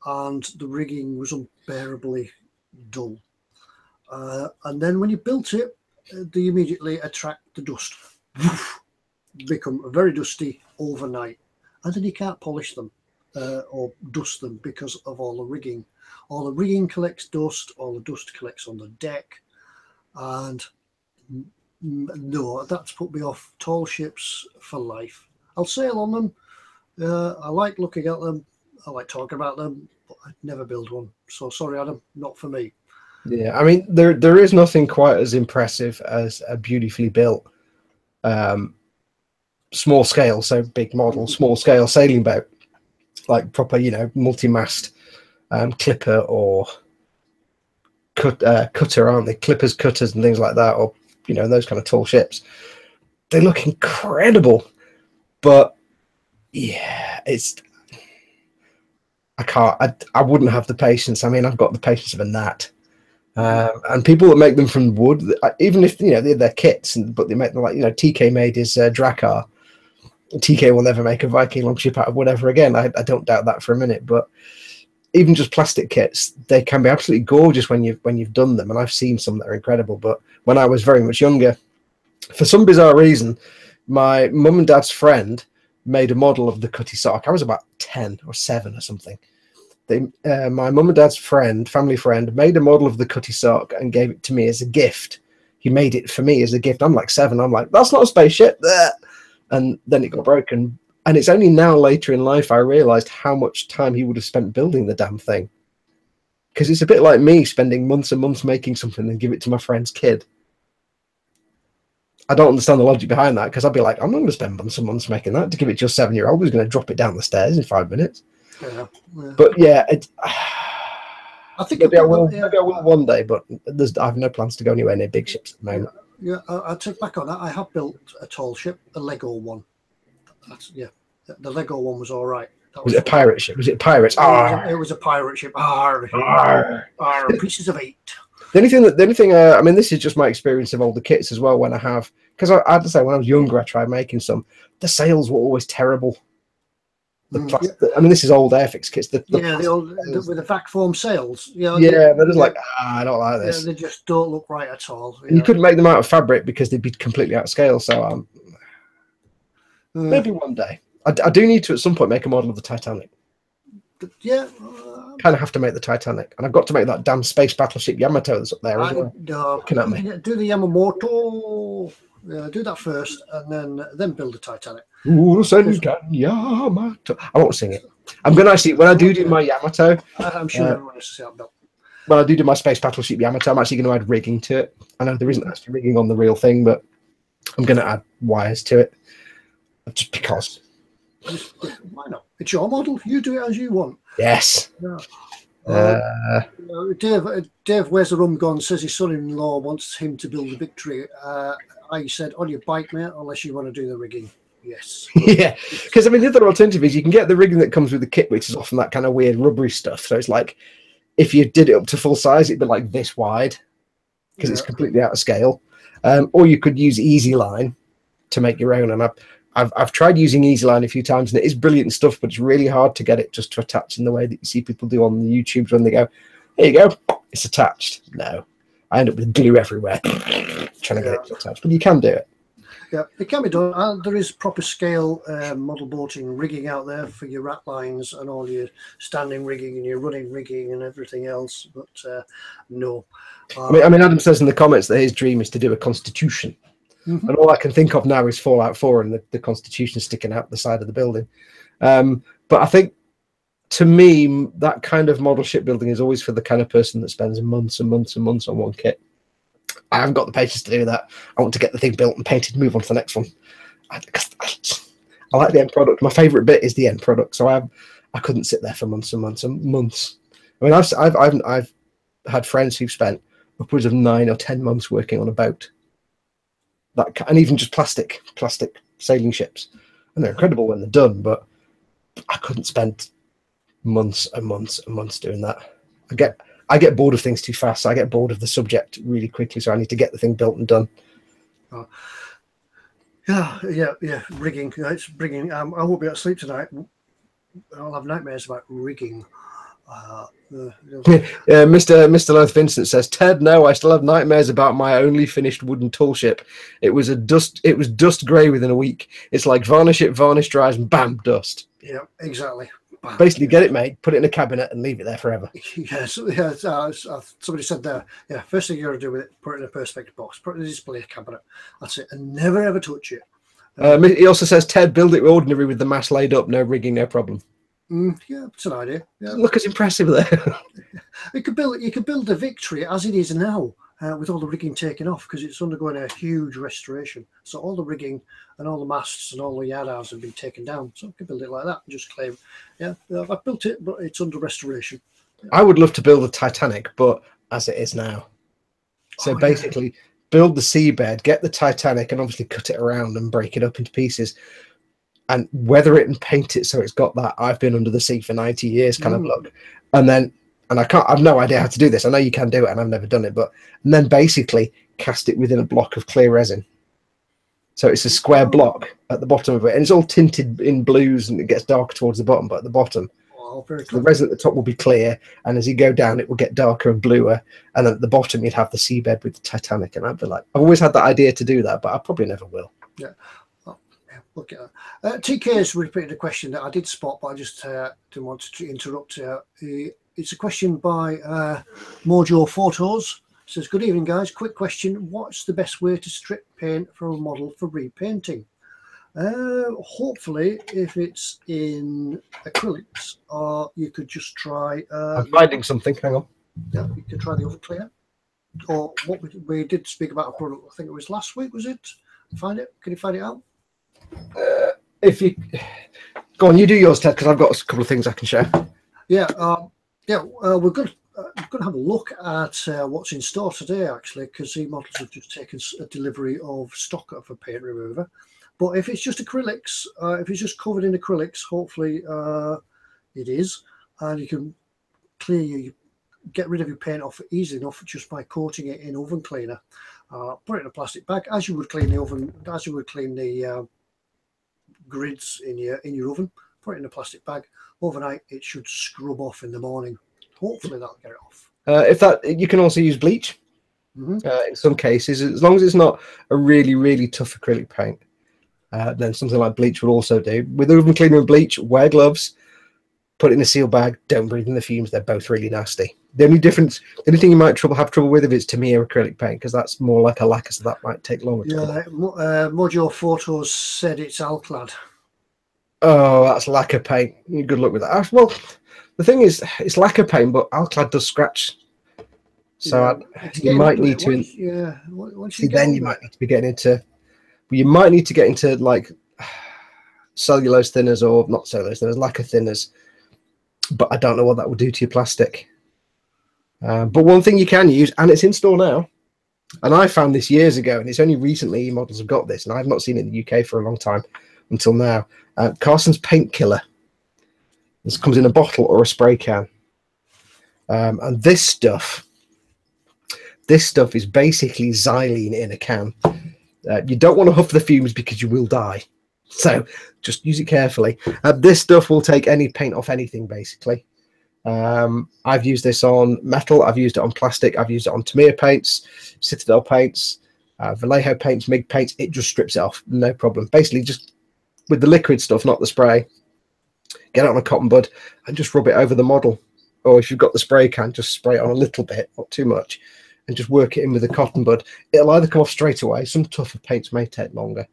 and the rigging was unbearably dull. And then when you built it, they immediately attract the dust, become very dusty overnight, and then you can't polish them or dust them because of all the rigging. All the rigging collects dust, all the dust collects on the deck, and no, that's put me off tall ships for life. I'll sail on them. I like looking at them. I like talking about them, but I'd never build one. So sorry, Adam, not for me. Yeah, I mean, there is nothing quite as impressive as a beautifully built small scale, so big model, small scale sailing boat, like proper, multi-mast clipper or cutter, aren't they? Clippers, cutters, and things like that, or those kind of tall ships. They look incredible, but yeah, I wouldn't have the patience. I mean, I've got the patience of a gnat. And people that make them from wood, even if they're kits, but they make them like TK made his Drakkar. TK will never make a Viking longship out of wood ever again. I don't doubt that for a minute. But even just plastic kits, they can be absolutely gorgeous when you've done them. And I've seen some that are incredible. But when I was very much younger, for some bizarre reason, my mum and dad's made a model of the Cutty Sark. I was about 10 or 7 or something. My mum and dad's family friend, made a model of the Cutty Sark and gave it to me as a gift. He made it for me as a gift. I'm like 7. I'm like, that's not a spaceship. And then it got broken. And it's only now later in life I realized how much time he would have spent building the damn thing. Because it's a bit like me spending months and months making something and give it to my friend's kid. I don't understand the logic behind that, because I'd be like, I'm not going to spend months and months making that to give it to your 7-year-old who's going to drop it down the stairs in 5 minutes. Yeah. But yeah, I think maybe I will one day, but I have no plans to go anywhere near big ships at the moment. Yeah, I'll take back on that. I have built a tall ship, a Lego one. The Lego one was all right. Was it a pirate ship? Was it pirates? It was a pirate ship. Pieces of 8. The only thing, I mean, this is just my experience of all the kits as well. When I have, because I had to say, when I was younger, I tried making some. The sails were always terrible. I mean, this is old Airfix kits. The old with the vac form sails. They're just like, I don't like this. They just don't look right at all. You couldn't make them out of fabric because they'd be completely out of scale. So maybe one day. I do need to at some point make a model of the Titanic. Yeah. Kind of have to make the Titanic, and I've got to make that damn space battleship Yamato that's up there as well. Looking at me. Do the Yamamoto. Do that first, and then build the Titanic. Yamato. I won't sing it. I'm gonna actually, when I do my Yamato, I'm sure everyone has to see that built. when I do my space battleship Yamato, I'm actually going to add rigging to it. I know there isn't actually rigging on the real thing, but I'm going to add wires to it just because. Why not? It's your model. You do it as you want. Yes. Yeah. Dave, where's the rum gone? Says his son-in-law wants him to build a Victory. I said, on your bike, mate, unless you want to do the rigging. Yes. Yeah, because I mean, the other alternative is you can get the rigging that comes with the kit, which is often that kind of weird rubbery stuff. So it's like, if you did it up to full size, it'd be like this wide because it's completely out of scale. Or you could use Easy Line to make your own. And I've tried using Easy Line a few times, and it is brilliant stuff, but it's really hard to get it just to attach in the way that you see people do on the YouTubes when they go, here you go, it's attached. No, I end up with glue everywhere trying to get it to attach, but you can do it. Yeah, it can be done. There is proper scale model boating rigging out there for your rat lines and all your standing rigging and your running rigging and everything else, but no. I mean, Adam says in the comments that his dream is to do a Constitution. And all I can think of now is Fallout 4 and the Constitution sticking out the side of the building. But I think, to me, that kind of model shipbuilding is always for the kind of person that spends months and months and months on one kit. I haven't got the patience to do that. I want to get the thing built and painted and move on to the next one. I like the end product. My favourite bit is the end product. So I couldn't sit there for months and months and months. I mean, I've had friends who've spent upwards of 9 or 10 months working on a boat. And even just plastic sailing ships, and they're incredible when they're done. But I couldn't spend months and months and months doing that. I get bored of things too fast. So I get bored of the subject really quickly. So I need to get the thing built and done. Yeah. Rigging. It's rigging. I won't be able to sleep tonight. I'll have nightmares about rigging. Mr. Loth Vincent says, Ted, no, I still have nightmares about my only finished wooden tall ship. It was dust grey within a week. It's like varnish it, varnish dries, and bam, dust. Yeah, exactly. Bam. Basically, get it made, put it in a cabinet, and leave it there forever. Yes, somebody said there. Yeah, first thing you got to do with it, put it in a perspex box, put it in a display cabinet. That's it, and never ever touch it. He also says, Ted, build it ordinary with the mast laid up, no rigging, no problem. Yeah, it's an idea. Yeah. Look, it's impressive there. You could build the Victory as it is now, with all the rigging taken off, because it's undergoing a huge restoration. So all the rigging and all the masts and all the yardarms have been taken down. So you could build it like that and just claim, yeah, I've built it, but it's under restoration. I would love to build a Titanic, but as it is now. So basically, build the seabed, get the Titanic, and obviously cut it around and break it up into pieces. And weather it and paint it so it's got that I've been under the sea for 90 years kind of look. And I've no idea how to do this. I know you can do it and I've never done it, and then basically cast it within a block of clear resin. So it's a square block at the bottom of it, and it's all tinted in blues and it gets darker towards the bottom, but at the bottom, the resin at the top will be clear, and as you go down it will get darker and bluer, and then at the bottom you'd have the seabed with the Titanic. And I'd be like, I've always had that idea to do that, but I probably never will. Yeah. Look at that. TK has repeated a question that I did spot, but I just didn't want to interrupt. It's a question by Modular Photos. It says, good evening, guys. Quick question. What's the best way to strip paint for a model for repainting? Hopefully, if it's in acrylics, or you could just try... I'm finding something. Hang on. Yeah, you could try the oven clear. Or what we did speak about a product, I think it was last week, was it? Find it? Can you find it out? If you go on, you do yours, Ted, because I've got a couple of things I can share. Yeah, we're going to have a look at what's in store today, actually, because eModels have just taken a delivery of stock of a paint remover. But if it's just acrylics, if it's just covered in acrylics, hopefully it is, and you can get rid of your paint off easily enough just by coating it in oven cleaner. Put it in a plastic bag as you would clean the oven, as you would clean the grids in your oven. Put it in a plastic bag. Overnight, it should scrub off in the morning. Hopefully, that'll get it off. If that, you can also use bleach. In some cases, as long as it's not a really, really tough acrylic paint, then something like bleach will also do. With oven cleaner and bleach, wear gloves. Put it in a seal bag. Don't breathe in the fumes. They're both really nasty. The only thing you might have trouble with if it's Tamiya acrylic paint, because that's more like a lacquer, so that might take longer. Yeah, Modular Photos said it's Alclad. Oh, that's lacquer paint. Good luck with that. Well, the thing is, it's lacquer paint, but Alclad does scratch So you might need to. Once see, then you might need to be getting into. You might need to get into like cellulose thinners, or not cellulose thinners, lacquer thinners. But I don't know what that will do to your plastic. But one thing you can use, and it's in store now, and I found this years ago, and it's only recently eModels have got this, and I've not seen it in the UK for a long time until now. Carson's Paint Killer. This comes in a bottle or a spray can. And this stuff is basically xylene in a can. You don't want to huff the fumes because you will die. So just use it carefully. This stuff will take any paint off anything, basically. I've used this on metal. I've used it on plastic. I've used it on Tamiya paints, Citadel paints, Vallejo paints, MIG paints. It just strips it off. No problem. Basically, just with the liquid stuff, not the spray, get it on a cotton bud and just rub it over the model. Or if you've got the spray can, just spray it on a little bit, not too much, and just work it in with a cotton bud. It'll either come off straight away. Some tougher paints may take longer.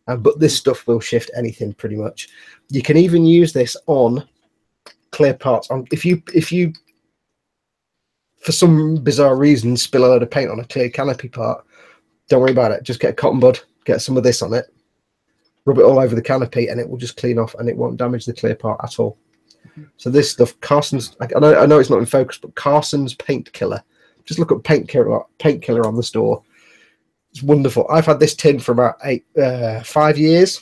But this stuff will shift anything pretty much. You can even use this on clear parts. If you for some bizarre reason spill a load of paint on a clear canopy part, don't worry about it. Just get a cotton bud, get some of this on it, rub it all over the canopy, and it will just clean off and it won't damage the clear part at all. So this stuff, Carson's, I know it's not in focus, but Carson's Paint Killer. Just look up Paint Killer on the store. It's wonderful. I've had this tin for about 5 years.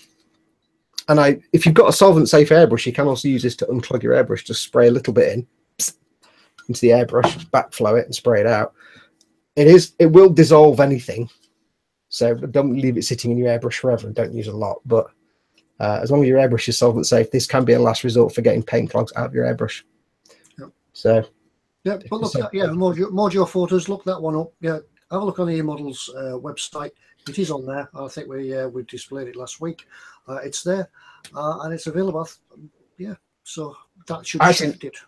And if you've got a solvent-safe airbrush, you can also use this to unclog your airbrush. Just spray a little bit into the airbrush, backflow it, and spray it out. It will dissolve anything. So don't leave it sitting in your airbrush forever and don't use a lot. But as long as your airbrush is solvent safe, this can be a last resort for getting paint clogs out of your airbrush. Yep. So, yeah, but look, Modular Photos, look that one up. Yeah, have a look on the eModels website. It is on there. I think we displayed it last week. It's there and it's available. Yeah, so that should shift it.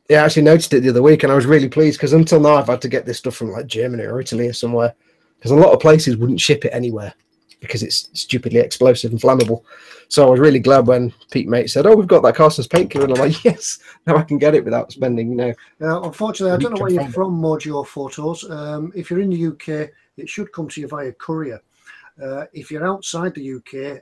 Yeah, I actually noticed it the other week, and I was really pleased because until now I've had to get this stuff from like Germany or Italy or somewhere, because a lot of places wouldn't ship it anywhere because it's stupidly explosive and flammable. So I was really glad when Pete Mate said, "Oh, we've got that Carson's Paint Killer," and I'm like, "Yes, now I can get it without spending, Yeah, unfortunately, I don't know where you're from, Modular Photos. If you're in the UK, it should come to you via courier. If you're outside the UK,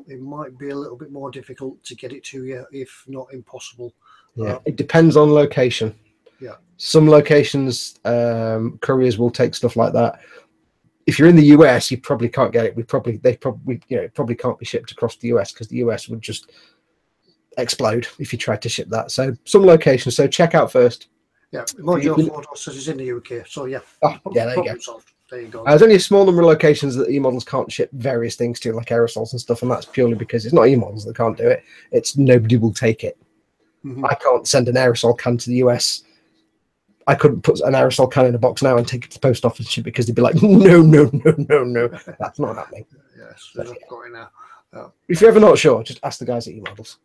it might be a little bit more difficult to get it to you, if not impossible. Yeah, it depends on location. Yeah, some locations couriers will take stuff like that. If you're in the US, you probably can't get it. It probably can't be shipped across the US because the US would just explode if you tried to ship that. So some locations. So check out first. Yeah, Modular Photos says it's in the UK. So yeah, yeah, there you go. Solved. There you go. There's only a small number of locations that eModels can't ship various things to, like aerosols and stuff, and that's purely because it's not eModels that can't do it. It's nobody will take it. I can't send an aerosol can to the US. I couldn't put an aerosol can in a box now and take it to the post office because they'd be like, no, that's not happening. Yes, so, going now. If you're ever not sure, just ask the guys at eModels.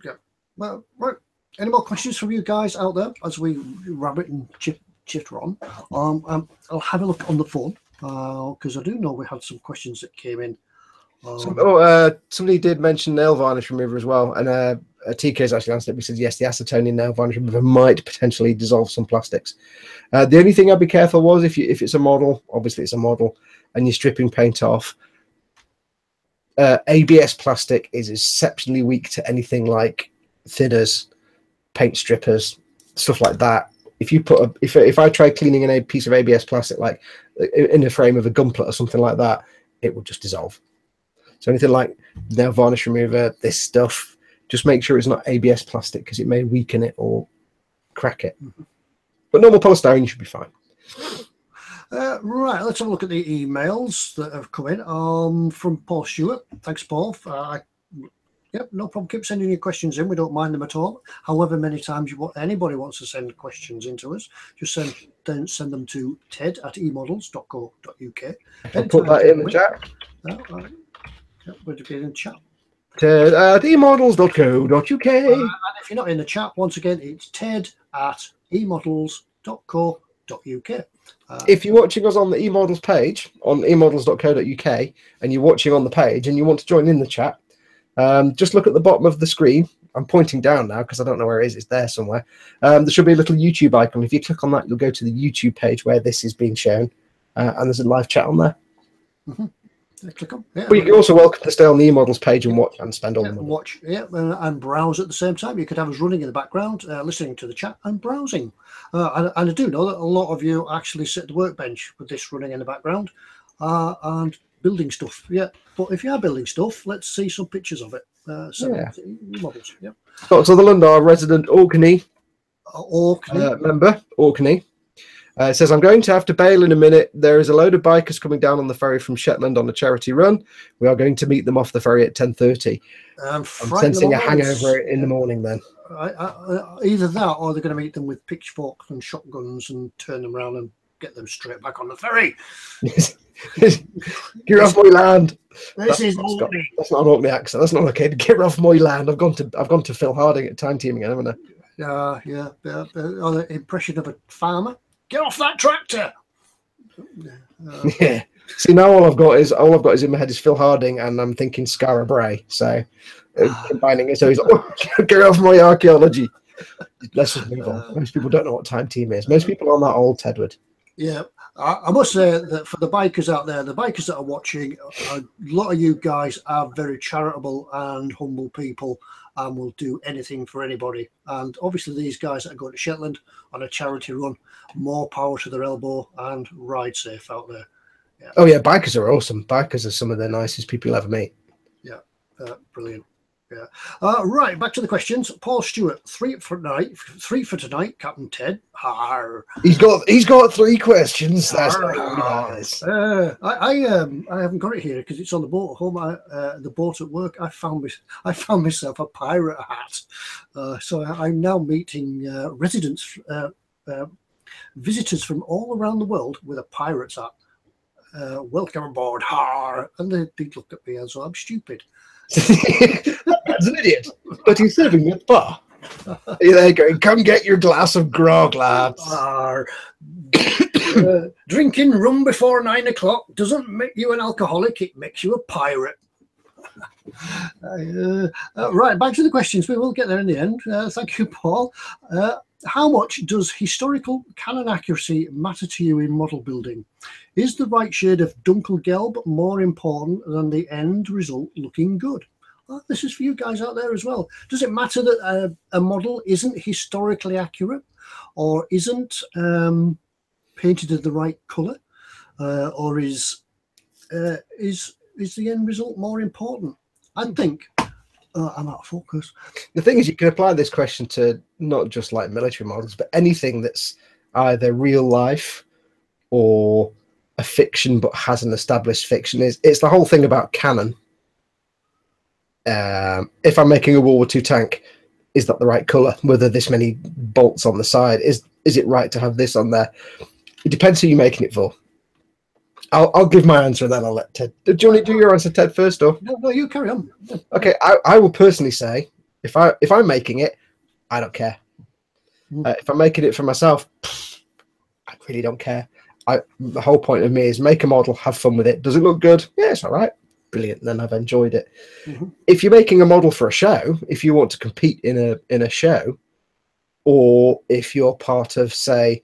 Yeah. Well, right. Any more questions from you guys out there as we rabbit and chitter on? I'll have a look on the phone because I do know we had some questions that came in. Somebody did mention nail varnish remover as well, and TK's actually answered it. He says yes, the acetonium nail varnish remover might potentially dissolve some plastics. The only thing I'd be careful was if it's a model, obviously it's a model, and you're stripping paint off. ABS plastic is exceptionally weak to anything like thinners, paint strippers, stuff like that. If you put if I try cleaning a piece of ABS plastic, like in the frame of a gunpla or something like that, it will just dissolve. So anything like nail varnish remover, this stuff, just make sure it's not ABS plastic because it may weaken it or crack it. But normal polystyrene, you should be fine. Right, let's have a look at the emails that have come in from Paul Stewart. Thanks, Paul. Yep, no problem. Keep sending your questions in. We don't mind them at all. However many times anybody wants to send questions into us, just send them to ted@emodels.co.uk. I'll put that in the chat. Right. Yep, we'll get in the chat. ted@emodels.co.uk. And if you're not in the chat, once again, it's ted@emodels.co.uk. If you're watching us on the eModels page on emodels.co.uk and you're watching on the page and you want to join in the chat, just look at the bottom of the screen. I'm pointing down now because I don't know where it is. It's there somewhere. There should be a little YouTube icon. If you click on that, you'll go to the YouTube page where this is being shown, and there's a live chat on there. Click on. Yeah, but you can also welcome to stay on the eModels page and watch and spend all the money. Watch, and browse at the same time. You could have us running in the background, listening to the chat and browsing. And I do know that a lot of you actually sit at the workbench with this running in the background and building stuff. Yeah, but if you are building stuff, let's see some pictures of it. Models. Yeah. Scott Sutherland, our resident Orkney member, Orkney. It says, I'm going to have to bail in a minute. There is a load of bikers coming down on the ferry from Shetland on a charity run. We are going to meet them off the ferry at 10:30. I'm sensing a hangover in the morning then. Either that or they're going to meet them with pitchforks and shotguns and turn them around and get them straight back on the ferry. Get off my land. That's not an Orkney accent. That's not okay. Get off my land. I've gone to Phil Harding at Time Team again, haven't I? Yeah. The impression of a farmer. Get off that tractor! Yeah. See, now all I've got is in my head is Phil Harding, and I'm thinking Scarra Bray. So combining it, so he's get off my archaeology. Let's just move on. Most people don't know what Time Team is. Most people aren't that old, Tedward. Yeah, I must say that for the bikers out there, the bikers that are watching, a lot of you guys are very charitable and humble people and will do anything for anybody. And obviously these guys that are going to Shetland on a charity run, more power to their elbow and ride safe out there. Yeah. Oh yeah, bikers are awesome. Bikers are some of the nicest people you'll ever meet. Yeah, brilliant. Yeah. Right, back to the questions. Paul Stewart, three for tonight, Captain Ted. Arr. He's got 3 questions. That's nice. I haven't got it here because it's on the boat at home. The boat at work. I found myself a pirate hat. So I'm now meeting visitors from all around the world with a pirate's hat. Welcome aboard. Har. And they look at me as though I'm stupid. That's an idiot, but he's serving at the bar. They're going, come get your glass of grog, lads. Drinking rum before 9 o'clock doesn't make you an alcoholic, it makes you a pirate. Right, back to the questions. We will get there in the end. Thank you, Paul. How much does historical canon accuracy matter to you in model building? Is the right shade of Dunkelgelb more important than the end result looking good? Well, this is for you guys out there as well. Does it matter that a model isn't historically accurate or isn't painted in the right colour? Or is the end result more important? I think I'm out of focus. The thing is, you can apply this question to not just like military models, but anything that's either real life or a fiction but has an established fiction. It's the whole thing about canon. If I'm making a World War II tank, is that the right colour? Whether this many bolts on the side, is it right to have this on there? It depends who you're making it for. I'll give my answer and then I'll let Ted. Do you want to do your answer, Ted, first? Or no, you carry on. Okay, I will personally say if I'm making it, I don't care. If I'm making it for myself, I really don't care. The whole point of me is make a model, have fun with it. Does it look good? Yeah, it's all right. Brilliant. Then I've enjoyed it. If you're making a model for a show, if you want to compete in a show, or if you're part of, say,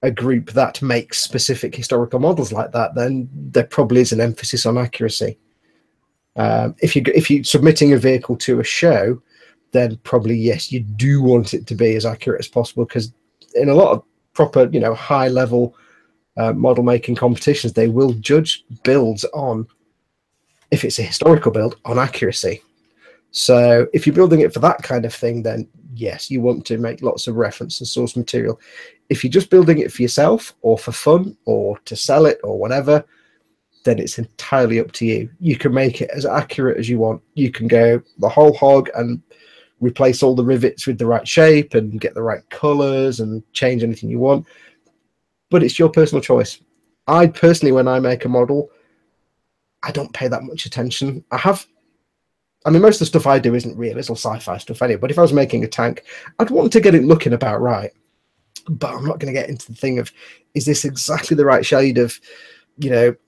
a group that makes specific historical models like that, then there probably is an emphasis on accuracy. If you're submitting a vehicle to a show, then probably yes, you do want it to be as accurate as possible, because in a lot of proper, high level model making competitions, they will judge builds on, if it's a historical build, on accuracy. So if you're building it for that kind of thing, then yes, you want to make lots of reference and source material. If you're just building it for yourself or for fun or to sell it or whatever, then it's entirely up to you. You can make it as accurate as you want. You can go the whole hog and replace all the rivets with the right shape and get the right colors and change anything you want. But it's your personal choice. I personally, when I make a model, I don't pay that much attention. Most of the stuff I do isn't real. It's all sci-fi stuff anyway. But if I was making a tank, I'd want to get it looking about right. But I'm not going to get into the thing of, is this exactly the right shade of,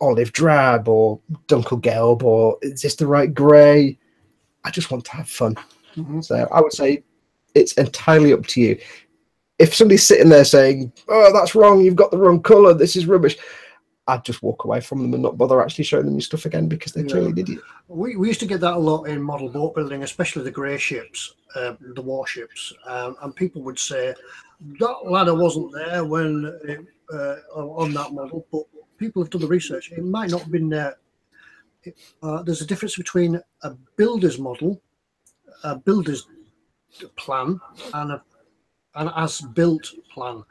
olive drab or Dunkelgelb, or is this the right grey? I just want to have fun. So I would say it's entirely up to you. If somebody's sitting there saying, "Oh, that's wrong, you've got the wrong color, this is rubbish," I'd just walk away from them and not bother actually showing them your stuff again, because they clearly did it. We used to get that a lot in model boat building, especially the grey ships, the warships, and people would say that ladder wasn't there when on that model, but people have done the research. It might not have been there. There's a difference between a builder's model, a builder's plan, and an as-built plan.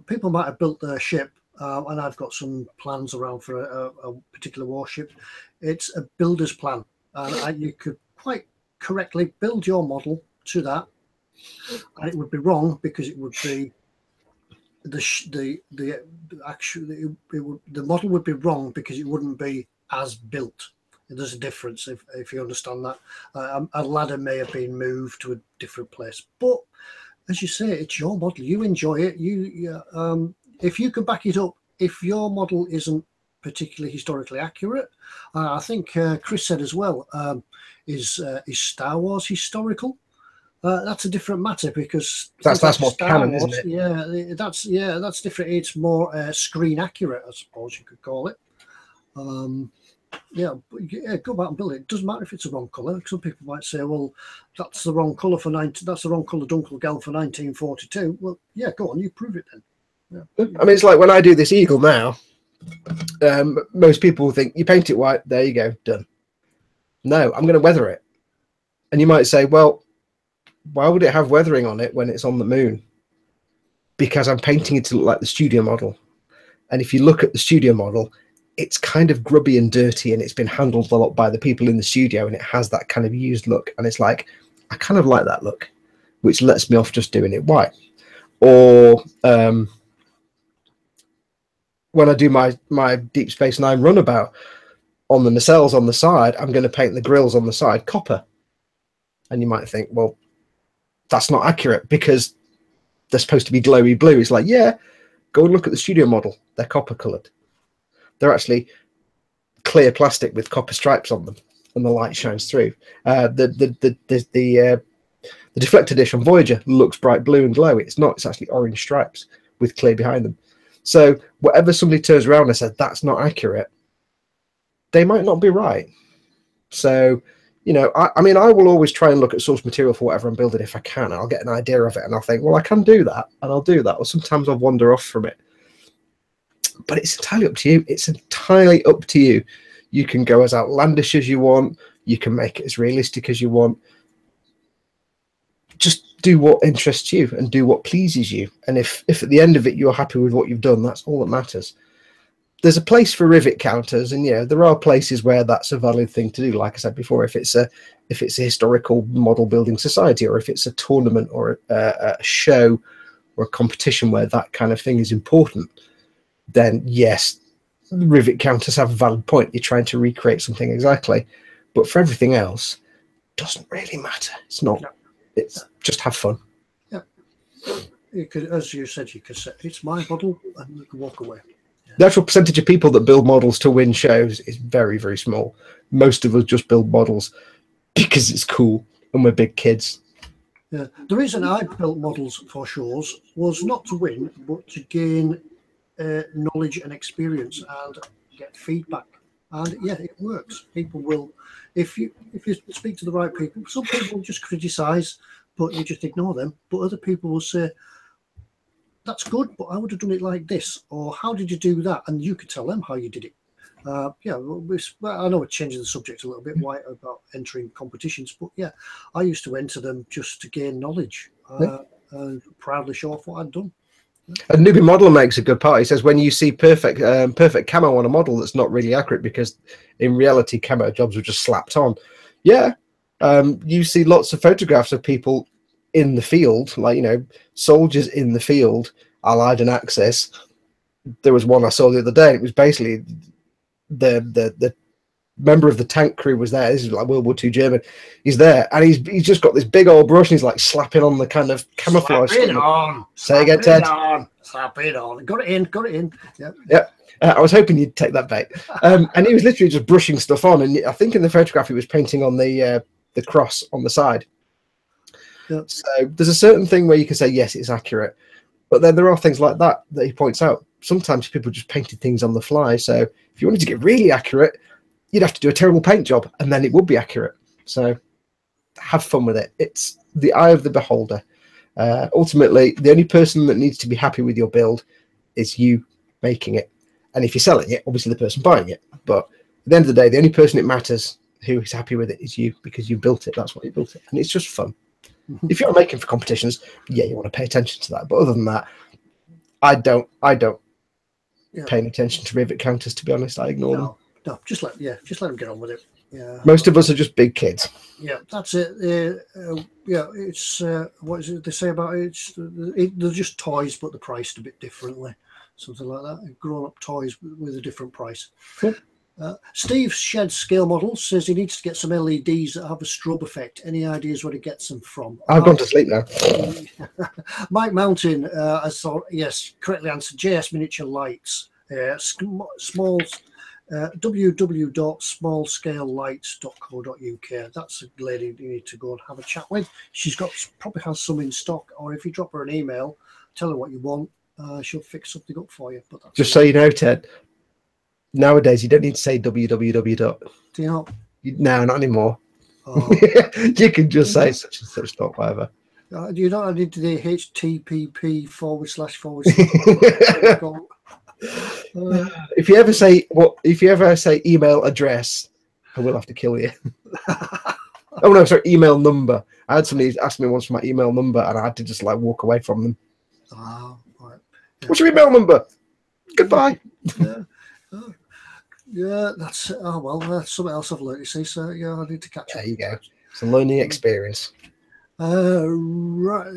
People might have built their ship, and I've got some plans around for a particular warship. It's a builder's plan, and you could quite correctly build your model to that, and it would be wrong because it would be the model would be wrong because it wouldn't be as built. There's a difference if you understand that. A ladder may have been moved to a different place, but as you say, it's your model. You enjoy it. If you can back it up, if your model isn't particularly historically accurate, I think Chris said as well, is Star Wars historical? That's a different matter, because that's more canon, isn't it? Yeah, that's different. It's more screen accurate, I suppose you could call it. Yeah, go back and build it. It doesn't matter if it's the wrong colour. Some people might say, "Well, that's the wrong colour that's the wrong colour Dunkirk for 1942." Well, yeah, go on, you prove it then. Yeah. I mean, it's like when I do this eagle now. Most people think you paint it white. There you go, done. No, I'm going to weather it. And you might say, "Well, why would it have weathering on it when it's on the moon?" Because I'm painting it to look like the studio model. And if you look at the studio model, it's kind of grubby and dirty, and it's been handled a lot by the people in the studio, and it has that kind of used look. And it's like, I kind of like that look, which lets me off just doing it white. Or when I do my Deep Space Nine runabout, on the nacelles on the side, I'm going to paint the grills on the side copper. And you might think, well, that's not accurate because they're supposed to be glowy blue. It's like, yeah, go and look at the studio model. They're copper coloured. They're actually clear plastic with copper stripes on them, and the light shines through. The deflector dish on Voyager looks bright blue and glowy. It's not. It's actually orange stripes with clear behind them. So whatever somebody turns around and says that's not accurate, they might not be right. So, you know, I mean, I will always try and look at source material for whatever I'm building if I can. I'll get an idea of it and I'll think, well, I can do that, and I'll do that. Or sometimes I'll wander off from it. But it's entirely up to you. It's entirely up to you. You can go as outlandish as you want. You can make it as realistic as you want. Just do what interests you and do what pleases you. And if at the end of it you're happy with what you've done, that's all that matters. There's a place for rivet counters, and you know there are places where that's a valid thing to do. Like I said before, if it's a historical model building society, or if it's a tournament or a show or a competition where that kind of thing is important, then yes, rivet counters have a valid point. You're trying to recreate something exactly, but for everything else, it doesn't really matter. It's not. No. It's just have fun. Yeah, you could, as you said, you could say it's my model, and you can walk away. Yeah. The actual percentage of people that build models to win shows is very, very small. Most of us just build models because it's cool and we're big kids. Yeah, the reason I built models for shows was not to win, but to gain knowledge and experience and get feedback. And yeah, it works. People will, if you speak to the right people, some people just criticize, but you just ignore them. But other people will say, that's good, but I would have done it like this, or how did you do that? And you could tell them how you did it. Yeah, I know we're changing the subject a little bit about entering competitions, but yeah, I used to enter them just to gain knowledge and proudly show off what I'd done. A newbie modeler makes a good part. He says when you see perfect camo on a model that's not really accurate, because in reality camo jobs were just slapped on. Yeah, you see lots of photographs of people in the field, like, you know, soldiers in the field, Allied and Axis. There was one I saw the other day, and it was basically the member of the tank crew was there. This is like World War II German. He's there, and he's just got this big old brush, and he's like slapping on the kind of camouflage. Slap it on. Say again, Ted. Slap it on. Got it in. Yeah. Yeah. I was hoping you'd take that bait. And he was literally just brushing stuff on, and I think in the photograph he was painting on the cross on the side. Yep. So there's a certain thing where you can say, yes, it's accurate. But then there are things like that he points out. Sometimes people just painted things on the fly. So if you wanted to get really accurate, you'd have to do a terrible paint job, and then it would be accurate. So have fun with it. It's the eye of the beholder. Ultimately, the only person that needs to be happy with your build is you making it. And if you're selling it, obviously the person buying it. But at the end of the day, the only person it matters who is happy with it is you, because you built it. That's what you built it. And it's just fun. If you're making for competitions, yeah, you want to pay attention to that. But other than that, I don't pay any attention to rivet counters, to be honest. I ignore them. No, just let them get on with it. Yeah. Most of us are just big kids. Yeah, that's it. Yeah, it's what is it they say about it? They're just toys, but they're priced a bit differently. Something like that. Grown-up toys with a different price. Cool. Steve Shed Scale Models says he needs to get some LEDs that have a strobe effect. Any ideas where he gets them from? I've gone to sleep now. Mike Mountain, I thought, yes, correctly answered. JS Miniature Lights. Small www.smallscalelights.co.uk. That's a lady you need to go and have a chat with. She's probably has some in stock, or if you drop her an email, tell her what you want, she'll fix something up for you. But just so you know, Ted, nowadays you don't need to say www. Do you know? No, not anymore. Oh. You can just say such and such, not whatever. You don't need to do HTTP // if you ever say email address, I will have to kill you. Oh no, sorry, email number. I had somebody ask me once for my email number, and I had to just like walk away from them. Oh, right. Yeah. What's your email number? Goodbye. Yeah, that's well, that's something else I've learned. You see, so yeah, I need to catch up. There you go. It's a learning experience. Right.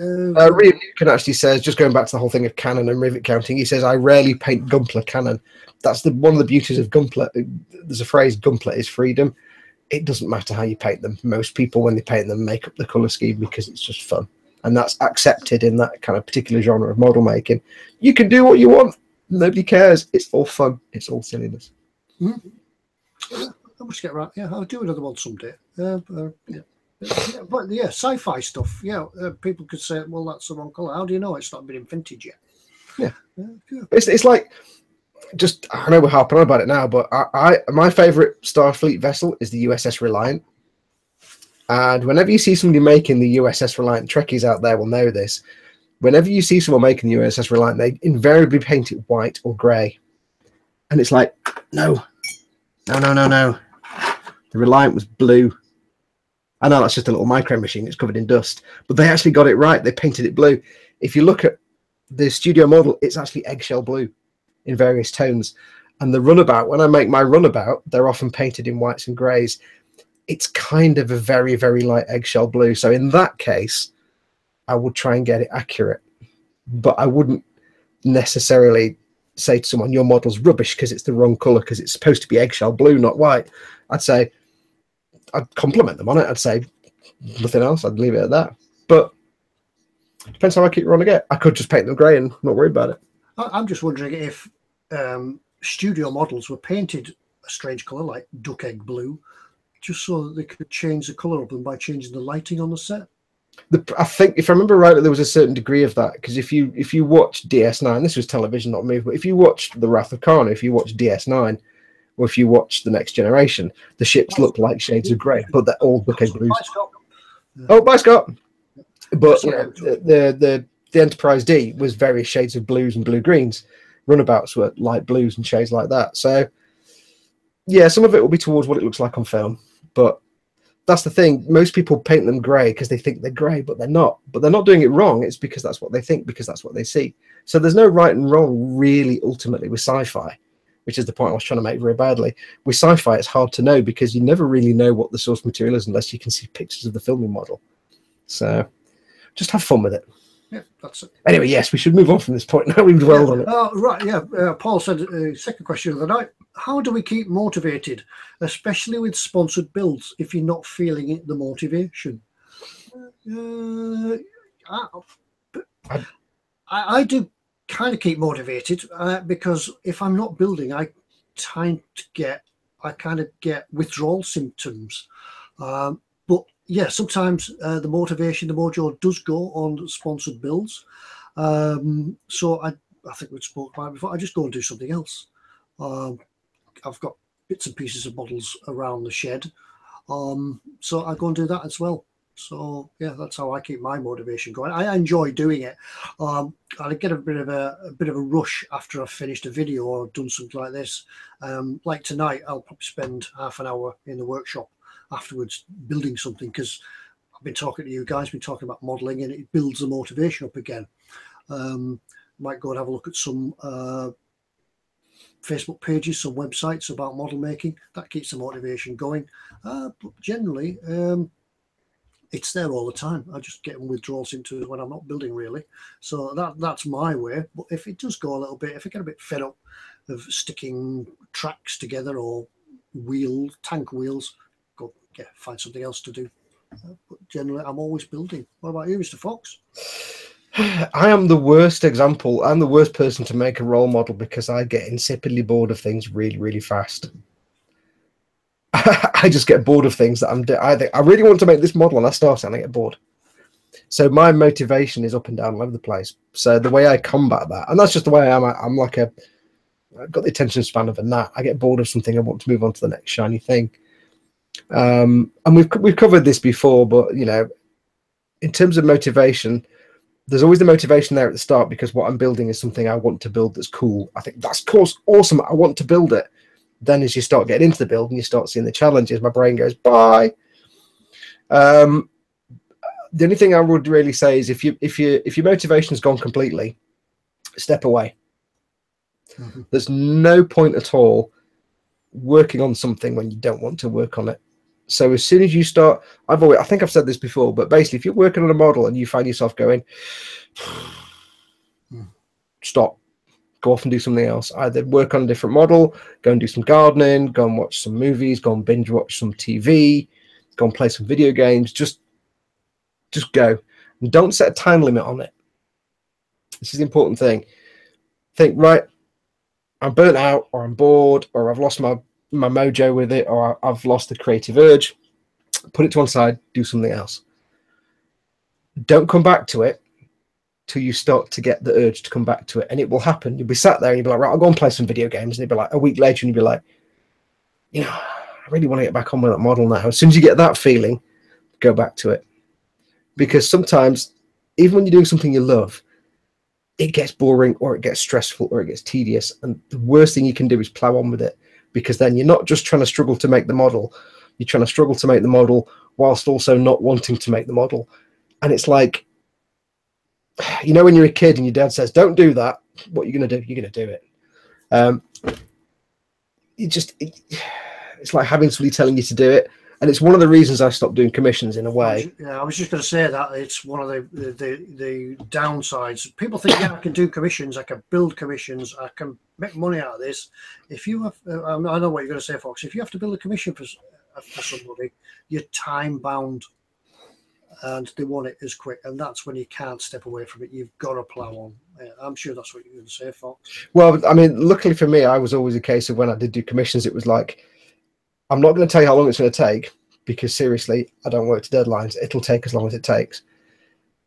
Can actually says, just going back to the whole thing of Canon and rivet counting, he says, I rarely paint Gunpla Canon. That's one of the beauties of Gunpla. There's a phrase, Gunpla is freedom. It doesn't matter how you paint them. Most people, when they paint them, make up the colour scheme because it's just fun. And that's accepted in that kind of particular genre of model making. You can do what you want. Nobody cares. It's all fun. It's all silliness. I must get right. Yeah, I'll do another one someday. Yeah. But yeah, sci-fi stuff. Yeah, people could say, "Well, that's the wrong color." How do you know it's not been in vintage yet? Yeah. It's like, just I know we're harping on about it now, but my favorite Starfleet vessel is the USS Reliant. And whenever you see somebody making the USS Reliant, Trekkies out there will know this. Whenever you see someone making the USS Reliant, they invariably paint it white or grey, and it's like, no. The Reliant was blue. I know that's just a little micro machine. It's covered in dust, but they actually got it right. They painted it blue. If you look at the studio model, it's actually eggshell blue in various tones. And the runabout, when I make my runabout, they're often painted in whites and greys. It's kind of a very, very light eggshell blue. So in that case, I would try and get it accurate, but I wouldn't necessarily say to someone, your model's rubbish because it's the wrong color, because it's supposed to be eggshell blue, not white. I'd compliment them on it. I'd say nothing else. I'd leave it at that. But it depends how accurate you want to get. I could just paint them grey and not worry about it. I'm just wondering if studio models were painted a strange colour like duck egg blue, just so that they could change the colour of them by changing the lighting on the set. I think, if I remember right, there was a certain degree of that, because if you watch DS9, this was television, not movie, but if you watched The Wrath of Khan, if you watch DS9, or if you watch The Next Generation, the ships look like shades of grey, but they're all duck egg blues. Oh, bye, Scott. But you know, the Enterprise D was various shades of blues and blue greens. Runabouts were light blues and shades like that. So yeah, some of it will be towards what it looks like on film, but that's the thing. Most people paint them grey because they think they're grey, but they're not. But they're not doing it wrong. It's because that's what they think, because that's what they see. So there's no right and wrong, really, ultimately, with sci-fi, which is the point I was trying to make very badly. With sci-fi, it's hard to know because you never really know what the source material is unless you can see pictures of the filming model. So just have fun with it. Yeah, that's it. Anyway, yes, we should move on from this point now. We've dwelled on it. Right, yeah. Paul said, second question of the night, how do we keep motivated, especially with sponsored builds, if you're not feeling it, the motivation? I do kind of keep motivated because if I'm not building, I kind of get withdrawal symptoms. But yeah, sometimes the motivation, the mojo does go on sponsored builds. So I think we spoke about it before. I just go and do something else. I've got bits and pieces of models around the shed, so I go and do that as well. So yeah, that's how I keep my motivation going. I enjoy doing it. I get a bit of a rush after I've finished a video or done something like this. Like tonight, I'll probably spend half an hour in the workshop afterwards building something, because I've been talking to you guys, been talking about modeling, and it builds the motivation up again. Might go and have a look at some Facebook pages, some websites about model making. That keeps the motivation going. But generally, it's there all the time. I just get withdrawals into it when I'm not building, really. So that's my way. But if it does go a little bit, if I get a bit fed up of sticking tracks together or tank wheels, go find something else to do. But generally, I'm always building. What about you, Mr. Foxx? I am the worst example. I'm the worst person to make a role model, because I get insipidly bored of things really, really fast. I just get bored of things that I'm doing. I really want to make this model, and I start and I get bored. So my motivation is up and down all over the place. So the way I combat that, and that's just the way I am. I've got the attention span of a gnat. I get bored of something, I want to move on to the next shiny thing. And we've covered this before, but you know, in terms of motivation, there's always the motivation there at the start, because what I'm building is something I want to build that's cool. I think that's awesome. I want to build it. Then as you start getting into the build and you start seeing the challenges, my brain goes, bye. The only thing I would really say is if your motivation's gone completely, step away. Mm-hmm. There's no point at all working on something when you don't want to work on it. So as soon as you start, I think I've said this before, but basically if you're working on a model and you find yourself going, stop. Go off and do something else. Either work on a different model, go and do some gardening, go and watch some movies, go and binge watch some TV, go and play some video games. Just go. And don't set a time limit on it. This is the important thing. Think, right, I'm burnt out, or I'm bored, or I've lost my mojo with it, or I've lost the creative urge. Put it to one side, do something else. Don't come back to it till you start to get the urge to come back to it, and it will happen. You'll be sat there and you'll be like, right, I'll go and play some video games, and it'll be like a week later and you'll be like, you know, I really want to get back on with that model now. As soon as you get that feeling, go back to it. Because sometimes, even when you're doing something you love, it gets boring, or it gets stressful, or it gets tedious, and the worst thing you can do is plow on with it, because then you're not just trying to struggle to make the model, you're trying to struggle to make the model whilst also not wanting to make the model. And it's like, you know, when you're a kid and your dad says, don't do that, what are you going to do? You're going to do it. It's like having somebody telling you to do it. And it's one of the reasons I stopped doing commissions, in a way. I was just going to say that it's one of the downsides. People think, yeah, I can do commissions, I can build commissions, I can make money out of this. If you have, I know what you're going to say, Fox. If you have to build a commission for somebody, you're time bound, and they want it as quick, and that's when you can't step away from it. You've got to plow on. I'm sure that's what you're going to say, Fox. Well, I mean, luckily for me, I was always a case of when I did do commissions, it was like, I'm not going to tell you how long it's going to take, because seriously, I don't work to deadlines. It'll take as long as it takes.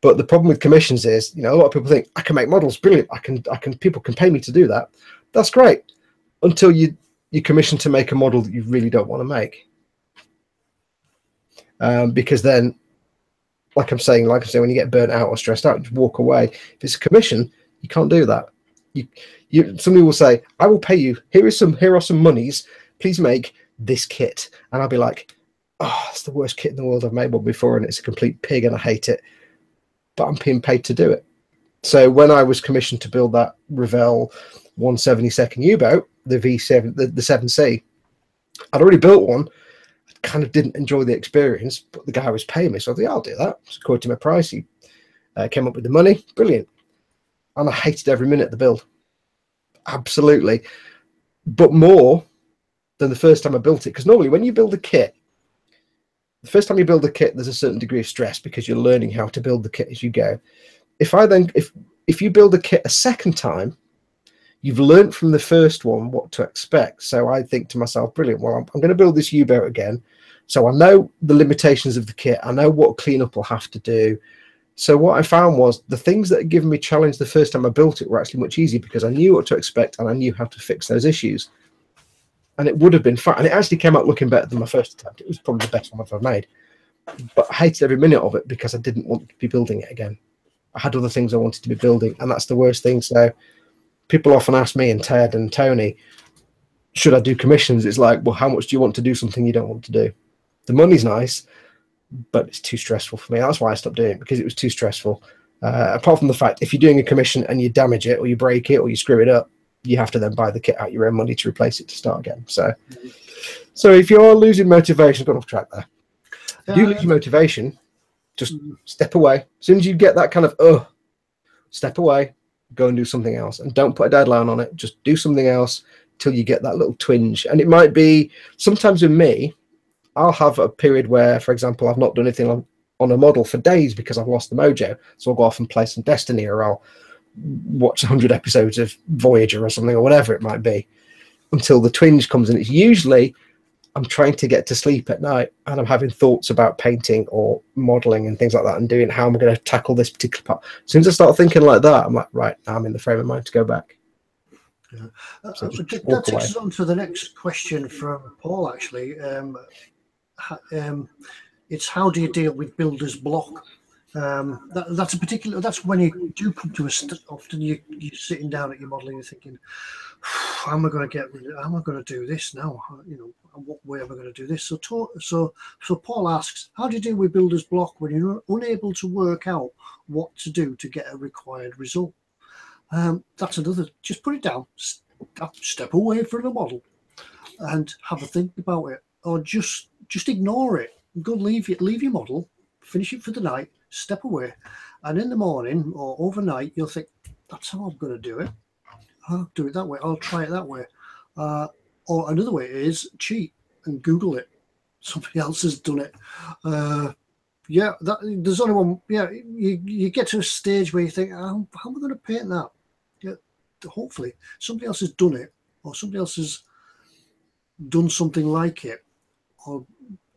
But the problem with commissions is, you know, a lot of people think, I can make models, brilliant. People can pay me to do that. That's great, until you commission to make a model that you really don't want to make. Because then, like I'm saying, when you get burnt out or stressed out, just walk away. If it's a commission, you can't do that. Somebody will say, I will pay you. Here are some monies. Please make this kit. And I'll be like, oh, it's the worst kit in the world. I've made one before, and it's a complete pig, and I hate it. But I'm being paid to do it. So when I was commissioned to build that Revell 172nd U-boat, the V7, the 7C, I'd already built one. Kind of didn't enjoy the experience, but the guy was paying me, so I thought, yeah, I'll do that. So according to my price, he came up with the money. Brilliant. And I hated every minute of the build. Absolutely. But more than the first time I built it, because normally when you build a kit, the first time you build a kit, there's a certain degree of stress, because you're learning how to build the kit as you go. If you build a kit a second time, you've learned from the first one what to expect. So I think to myself, brilliant, well, I'm going to build this U-boat again. So I know the limitations of the kit. I know what cleanup I'll have to do. So what I found was the things that had given me challenge the first time I built it were actually much easier because I knew what to expect and I knew how to fix those issues. And it would have been fun. And it actually came out looking better than my first attempt. It was probably the best one I've ever made. But I hated every minute of it because I didn't want to be building it again. I had other things I wanted to be building, and that's the worst thing. So people often ask me and Ted and Tony, should I do commissions? It's like, well, how much do you want to do something you don't want to do? The money's nice, but it's too stressful for me. That's why I stopped doing it, because it was too stressful. Apart from the fact, if you're doing a commission and you damage it or you break it or you screw it up, you have to then buy the kit out your own money to replace it to start again. So if you're losing motivation, got off track there. If you lose your motivation, just step away. As soon as you get that kind of, step away, go and do something else. And don't put a deadline on it. Just do something else till you get that little twinge. And it might be, sometimes with me, I'll have a period where, for example, I've not done anything on a model for days because I've lost the mojo. So I'll go off and play some Destiny, or I'll watch 100 episodes of Voyager or something, or whatever it might be, until the twinge comes. And it's usually I'm trying to get to sleep at night and I'm having thoughts about painting or modeling and things like that, and doing how I'm going to tackle this particular part. As soon as I start thinking like that, I'm like, right, now I'm in the frame of mind to go back. Yeah. So that takes us on to the next question from Paul, actually. It's how do you deal with builder's block? That's when you do come to often you're sitting down at your modeling and thinking, how am I going to do this now? What way am I going to do this? So Paul asks, how do you deal with builder's block when you're unable to work out what to do to get a required result? That's another, just put it down, step away from the model and have a think about it, or just ignore it. Go leave your model, finish it for the night, step away, and in the morning or overnight you'll think, that's how I'm going to do it. I'll do it that way. I'll try it that way. Or another way is cheat and Google it. Somebody else has done it. There's only one. Yeah, you get to a stage where you think, how am I going to paint that? Yeah, hopefully somebody else has done it, or somebody else has done something like it, or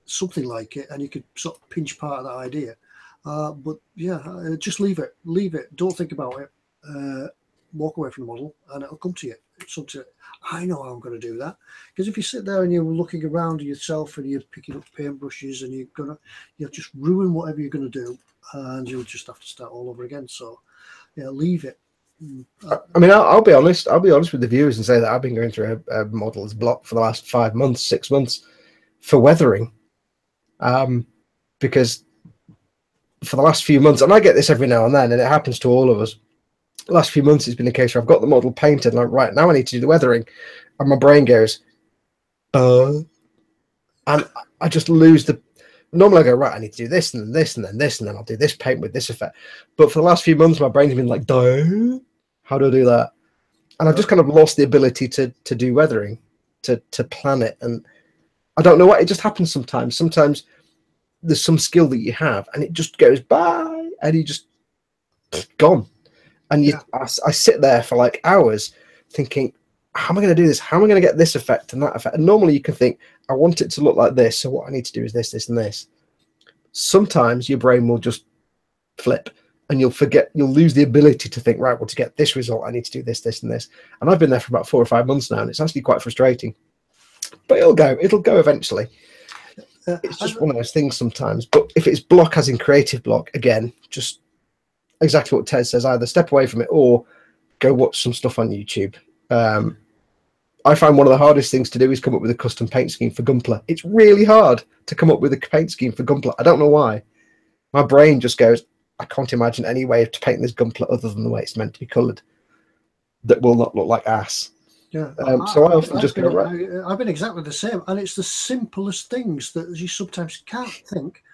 something like it, and you could sort of pinch part of that idea. But yeah, just leave it. Don't think about it. Walk away from the model, and it'll come to you. I know how I'm going to do that, because if you sit there and you're looking around yourself and you're picking up paintbrushes, and you'll just ruin whatever you're going to do, and you'll just have to start all over again. So yeah, leave it. I mean, I'll be honest. I'll be honest with the viewers and say that I've been going through a model's block for the last 5 months, 6 months for weathering, because for the last few months, and I get this every now and then, and it happens to all of us. The last few months, it's been a case where I've got the model painted, and I'm right now I need to do the weathering, and my brain goes, and I just lose the. Normally, I go, right, I need to do this, and then this, and then this, and then I'll do this paint with this effect. But for the last few months, my brain's been like, how do I do that? And I've just kind of lost the ability to do weathering, to plan it, and I don't know what. It just happens sometimes. Sometimes there's some skill that you have, and it just goes by, and you just gone. And I sit there for like hours thinking, how am I going to do this? How am I going to get this effect and that effect? And normally you can think, I want it to look like this, so what I need to do is this, this, and this. Sometimes your brain will just flip, and you'll lose the ability to think, right, well, to get this result, I need to do this, this, and this. And I've been there for about 4 or 5 months now, and it's actually quite frustrating. But it'll go eventually. It's just one of those things sometimes. But if it's block as in creative block, again, just exactly what Ted says, either step away from it or go watch some stuff on YouTube. I find one of the hardest things to do is come up with a custom paint scheme for Gunpla. It's really hard to come up with a paint scheme for Gunpla. I don't know why. My brain just goes, I can't imagine any way to paint this Gunpla other than the way it's meant to be coloured that will not look like ass. Yeah. So I often just go, right. I've been exactly the same, and it's the simplest things that you sometimes can't think.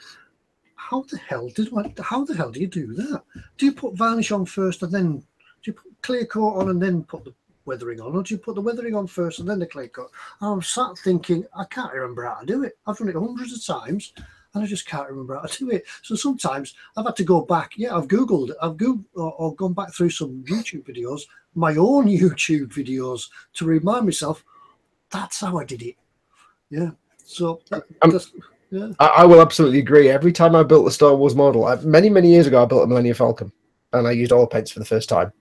How the hell do you do that? Do you put varnish on first, and then do you put clear coat on and then put the weathering on, or do you put the weathering on first and then the clear coat? And I'm sat thinking, I can't remember how to do it. I've done it hundreds of times, and I just can't remember how to do it. So sometimes I've had to go back. Yeah, I've Googled or gone back through some YouTube videos, my own YouTube videos, to remind myself that's how I did it. Yeah. So Yeah. I will absolutely agree. Every time I built a Star Wars model, many years ago, I built a Millennium Falcon, and I used oil paints for the first time.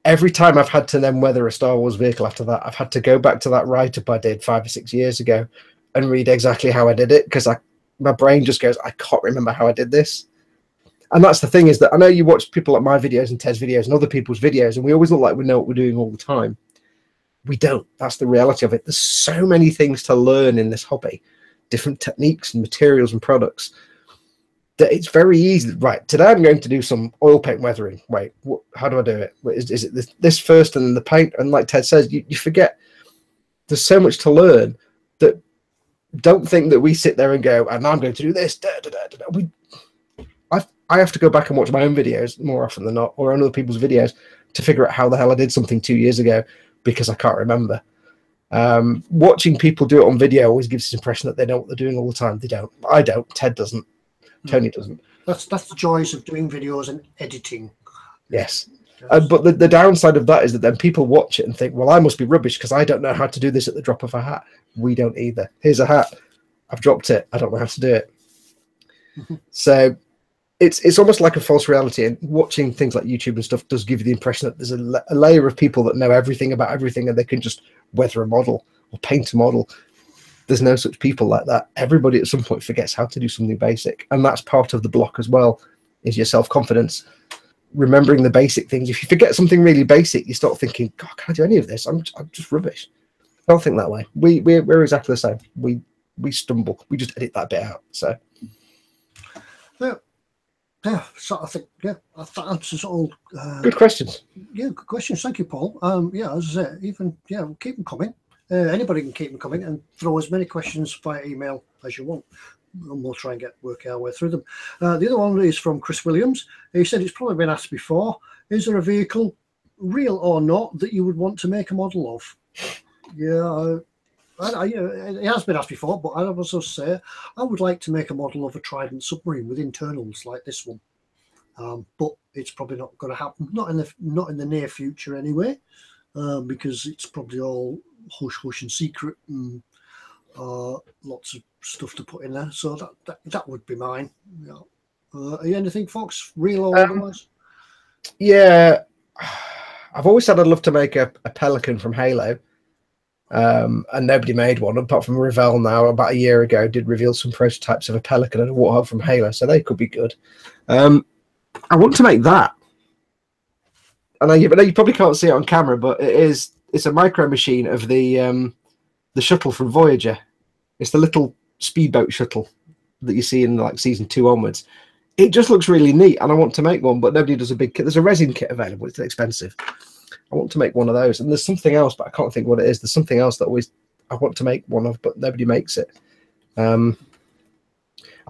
Every time I've had to then weather a Star Wars vehicle after that, I've had to go back to that write-up I did 5 or 6 years ago and read exactly how I did it, because my brain just goes, I can't remember how I did this. And that's the thing, is that I know you watch people like my videos and Ted's videos and other people's videos, and we always look like we know what we're doing all the time. We don't. That's the reality of it. There's so many things to learn in this hobby, different techniques and materials and products, that it's very easy. Right, today I'm going to do some oil paint weathering. Wait, how do I do it? Is it this first and then the paint? And like Ted says, you forget there's so much to learn, that don't think that we sit there and go, and I'm going to do this. I have to go back and watch my own videos more often than not, or on other people's videos, to figure out how the hell I did something 2 years ago, because I can't remember. Watching people do it on video always gives this impression that they know what they're doing all the time. They don't. I don't. Ted doesn't. Tony doesn't. That's the joys of doing videos and editing. Yes. But the downside of that is that then people watch it and think, well, I must be rubbish because I don't know how to do this at the drop of a hat. We don't either. Here's a hat. I've dropped it. I don't know how to do it. So it's almost like a false reality. And watching things like YouTube and stuff does give you the impression that there's a layer of people that know everything about everything, and they can just weather a model or paint a model. There's no such people like that. Everybody at some point forgets how to do something basic. And that's part of the block as well, is your self-confidence. Remembering the basic things. If you forget something really basic, you start thinking, God, can I do any of this? I'm just rubbish. I don't think that way. We're exactly the same. We stumble. We just edit that bit out. So yeah. So I think that answers all. Good questions. Yeah, good questions. Thank you, Paul. Yeah, as I say, we'll keep them coming. Anybody can keep them coming, and throw as many questions via email as you want, and we'll try and work our way through them. The other one is from Chris Williams. He said it's probably been asked before. Is there a vehicle, real or not, that you would want to make a model of? Yeah, it has been asked before, but I would also say I would like to make a model of a Trident submarine with internals like this one. But it's probably not going to happen. Not in the near future anyway, because it's probably all hush and secret, and lots of stuff to put in there. So that would be mine. Yeah. Are you anything, Foxx? Real or otherwise? Yeah, I've always said I'd love to make a Pelican from Halo, and nobody made one apart from Revell. Now, about a year ago, did reveal some prototypes of a Pelican and a Warthog from Halo, so they could be good. I want to make that. And I know you probably can't see it on camera, but it's a micro machine of the shuttle from Voyager. It's the little speedboat shuttle that you see in like season 2 onwards. It just looks really neat, and I want to make one, but nobody does a big kit. There's a resin kit available. It's expensive. I want to make one of those, and there's something else, but I can't think what it is. There's something else that I want to make one of, but nobody makes it. I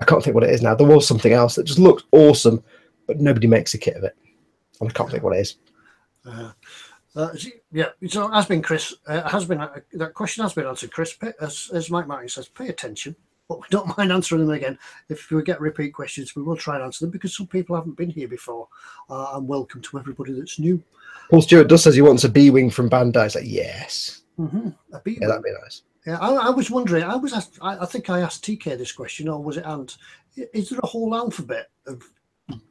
can't think what it is now. There was something else that just looked awesome, but nobody makes a kit of it, and I can't think what it is. Yeah, so it has been Chris. That question has been answered, Chris. As Mike Martin says, pay attention, but we don't mind answering them again. If we get repeat questions, we will try and answer them, because some people haven't been here before. And welcome to everybody that's new. Paul Stewart does says he wants a B-wing from Bandai. It's like, yes, a B-wing. Yeah, that'd be nice. Yeah, I was wondering. I think I asked TK this question, or was it Ant? Is there a whole alphabet of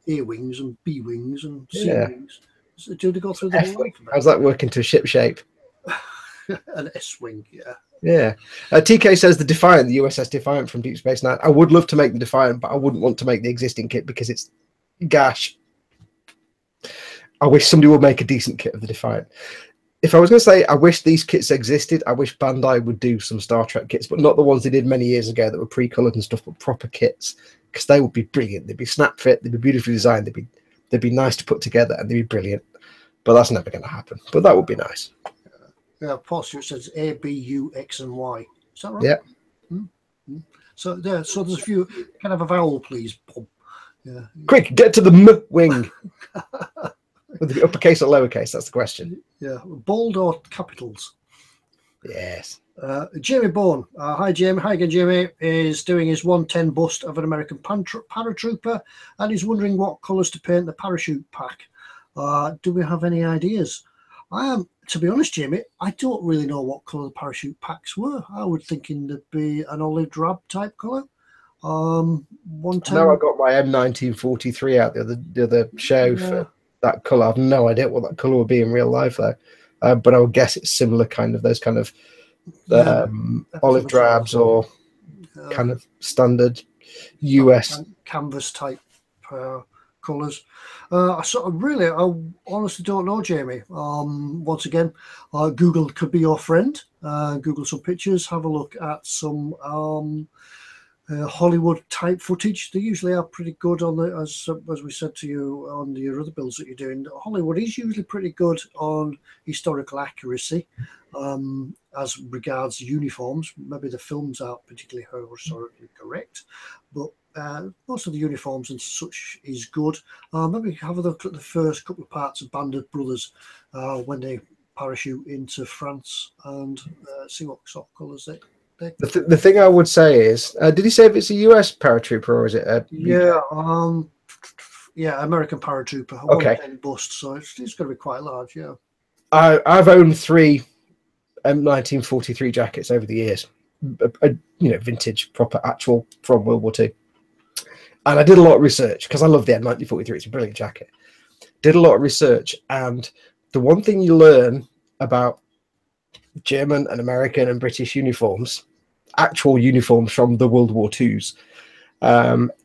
A wings and B wings and C wings? So do they go through the whole alphabet? How's that work into a ship shape? An S-wing, yeah. Yeah. TK says the Defiant, the USS Defiant from Deep Space Nine. I would love to make the Defiant, but I wouldn't want to make the existing kit because it's gash. I wish somebody would make a decent kit of the Defiant. If I was going to say I wish these kits existed, I wish Bandai would do some Star Trek kits, but not the ones they did many years ago that were pre-colored and stuff, but proper kits, because they would be brilliant. They'd be snap fit, they'd be beautifully designed, they'd be nice to put together, and they'd be brilliant. But that's never going to happen. But that would be nice. Yeah, Paul Stewart says A, B, U, X, and Y. Is that right? Yeah. So there's a few. Can I have a vowel, please, Bob? Yeah. Quick, get to the M wing. With the uppercase or lowercase, that's the question. Yeah, bold or capitals? Yes. Jamie Bourne. Hi, Jamie. Hi again, Jamie. Is doing his 110 bust of an American paratrooper, and he's wondering what colours to paint the parachute pack. Do we have any ideas? To be honest, Jamie, I don't really know what colour the parachute packs were. I would thinking there'd be an olive drab type colour. One time, I know I got my M1943 out the other show for that colour. I've no idea what that colour would be in real life though, but I would guess it's similar kind of those kind of olive drabs or kind of standard US canvas type colours. I honestly don't know, Jamie. Once again, Google could be your friend. Google some pictures, have a look at some Hollywood type footage. They usually are pretty good on the, as we said to you on your other builds that you're doing. Hollywood is usually pretty good on historical accuracy as regards uniforms. Maybe the films aren't particularly historically correct, but most of the uniforms and such is good. Maybe have a look at the first couple of parts of Band of Brothers when they parachute into France and see what sort of colours they. The thing I would say is, did he say if it's a US paratrooper or is it a UK? Yeah, American paratrooper. Okay. 110 bust, so it's going to be quite large. Yeah. I've owned 3 M1943 jackets over the years, vintage, proper, actual from World War II. And I did a lot of research because I love the M1943. It's a brilliant jacket. Did a lot of research, and the one thing you learn about German and American and British uniforms, actual uniforms from the World War IIs,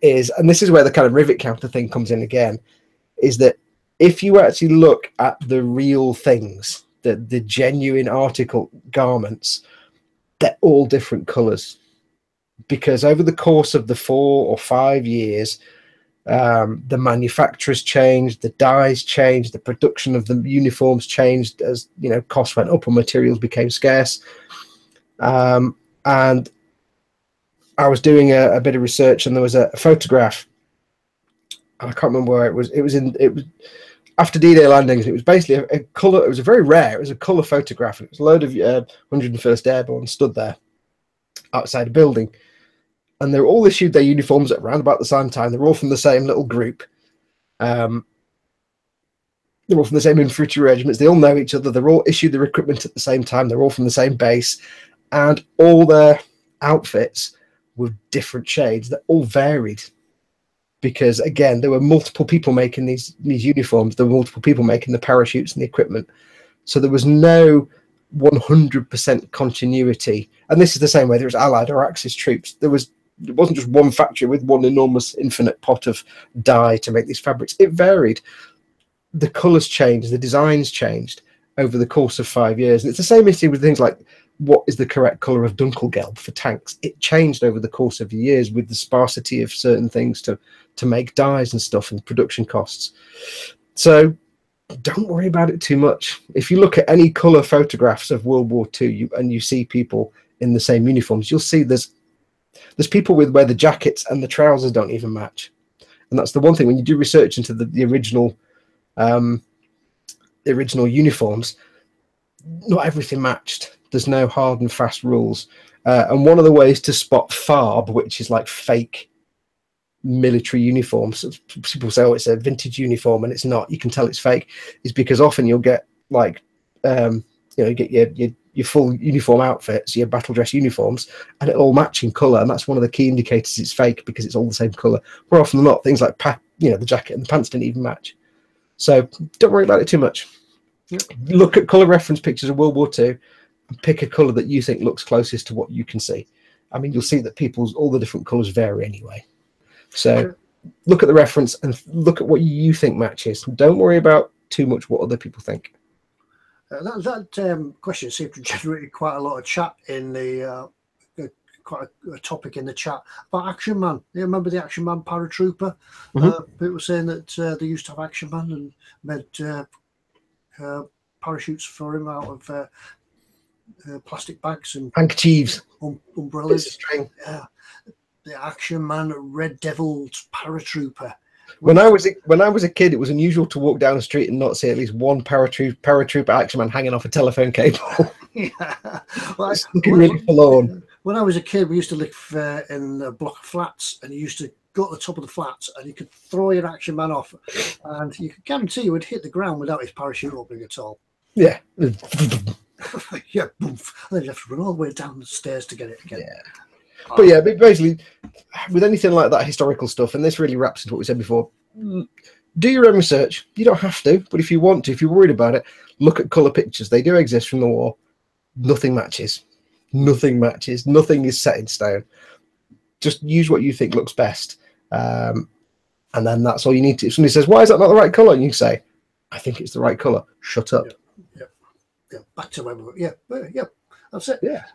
is, and this is where the kind of rivet counter thing comes in again, is that if you actually look at the real things, the genuine article garments, they're all different colours. Because over the course of the 4 or 5 years, the manufacturers changed, the dyes changed, the production of the uniforms changed as costs went up and materials became scarce. And I was doing a bit of research, and there was a photograph. I can't remember where it was. It was after D-Day landings. It was basically a colour. It was a very rare. It was a colour photograph. It was a load of 101st Airborne stood there outside a building. And they're all issued their uniforms at around about the same time. They're all from the same little group. They're all from the same infantry regiments. They all know each other. They're all issued their equipment at the same time. They're all from the same base. And all their outfits were different shades. They're all varied. Because, again, there were multiple people making these uniforms. There were multiple people making the parachutes and the equipment. So there was no 100% continuity. And this is the same whether it was Allied or Axis troops. It wasn't just one factory with one enormous infinite pot of dye to make these fabrics. It varied. The colours changed, the designs changed over the course of 5 years. And it's the same issue with things like, what is the correct colour of Dunkelgelb for tanks? It changed over the course of the years with the sparsity of certain things to make dyes and stuff and production costs. So don't worry about it too much. If you look at any colour photographs of World War II and you see people in the same uniforms, you'll see there's people where the jackets and the trousers don't even match. And that's the one thing when you do research into the original uniforms, not everything matched. There's no hard and fast rules. And one of the ways to spot FARB, which is like fake military uniforms, people say, oh, it's a vintage uniform, and it's not. You can tell it's fake, is because often you'll get like you get your full uniform outfits, your battle dress uniforms, and it'll all match in colour, and that's one of the key indicators it's fake, because it's all the same colour. More often than not, things like the jacket and the pants didn't even match. So don't worry about it too much. Yep. Look at colour reference pictures of World War II and pick a colour that you think looks closest to what you can see. I mean, you'll see that all the different colours vary anyway. So look at the reference and look at what you think matches. Don't worry about too much what other people think. That question seemed to generate quite a lot of chat in the quite a topic in the chat about Action Man. You remember the Action Man paratrooper? Mm-hmm. People were saying that they used to have Action Man and made parachutes for him out of plastic bags and handkerchiefs, umbrellas. Yeah, the Action Man Red Devil paratrooper. When I was a kid, it was unusual to walk down the street and not see at least one paratrooper Action Man hanging off a telephone cable. Yeah, well, really forlorn. When I was a kid, we used to live in a block of flats, and you used to go to the top of the flats, and you could throw your Action Man off, and you could guarantee you would hit the ground without his parachute opening at all. Yeah. Yeah, boof. And then you have to run all the way down the stairs to get it again. Yeah. But yeah, basically, with anything like that historical stuff, and this really wraps into what we said before, do your own research. You don't have to, but if you want to, if you're worried about it, look at colour pictures. They do exist from the war. Nothing matches. Nothing matches. Nothing is set in stone. Just use what you think looks best. And then that's all you need to. If somebody says, why is that not the right colour? And you can say, I think it's the right colour. Shut up. Yeah. Back to where we were. Yeah. That's it. Yeah.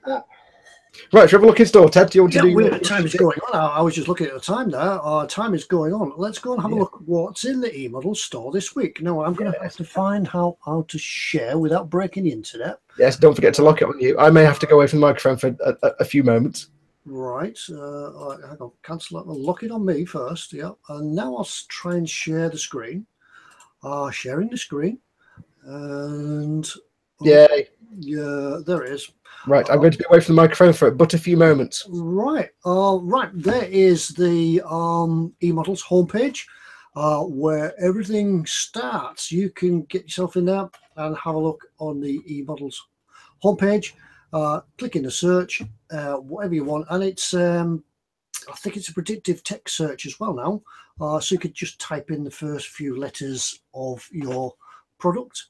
Right, shall we have a look in store, Ted? Do you want to do time is going on. I was just looking at the time there. Our time is going on. Let's go and have a look at what's in the eModels store this week. Now, I'm going to have to find how to share without breaking the internet. Yes, don't forget to lock it on you. I may have to go away from the microphone for a few moments. Right. Hang on. Cancel it. Lock it on me first. Yeah. And now I'll try and share the screen. Sharing the screen. And... Yay. Yeah, there it is. Right, I'm going to be away from the microphone for but a few moments. Right, right. There is the eModels homepage where everything starts. You can get yourself in there and have a look on the eModels homepage. Click in the search, whatever you want, and it's I think it's a predictive text search as well now. So you could just type in the first few letters of your product,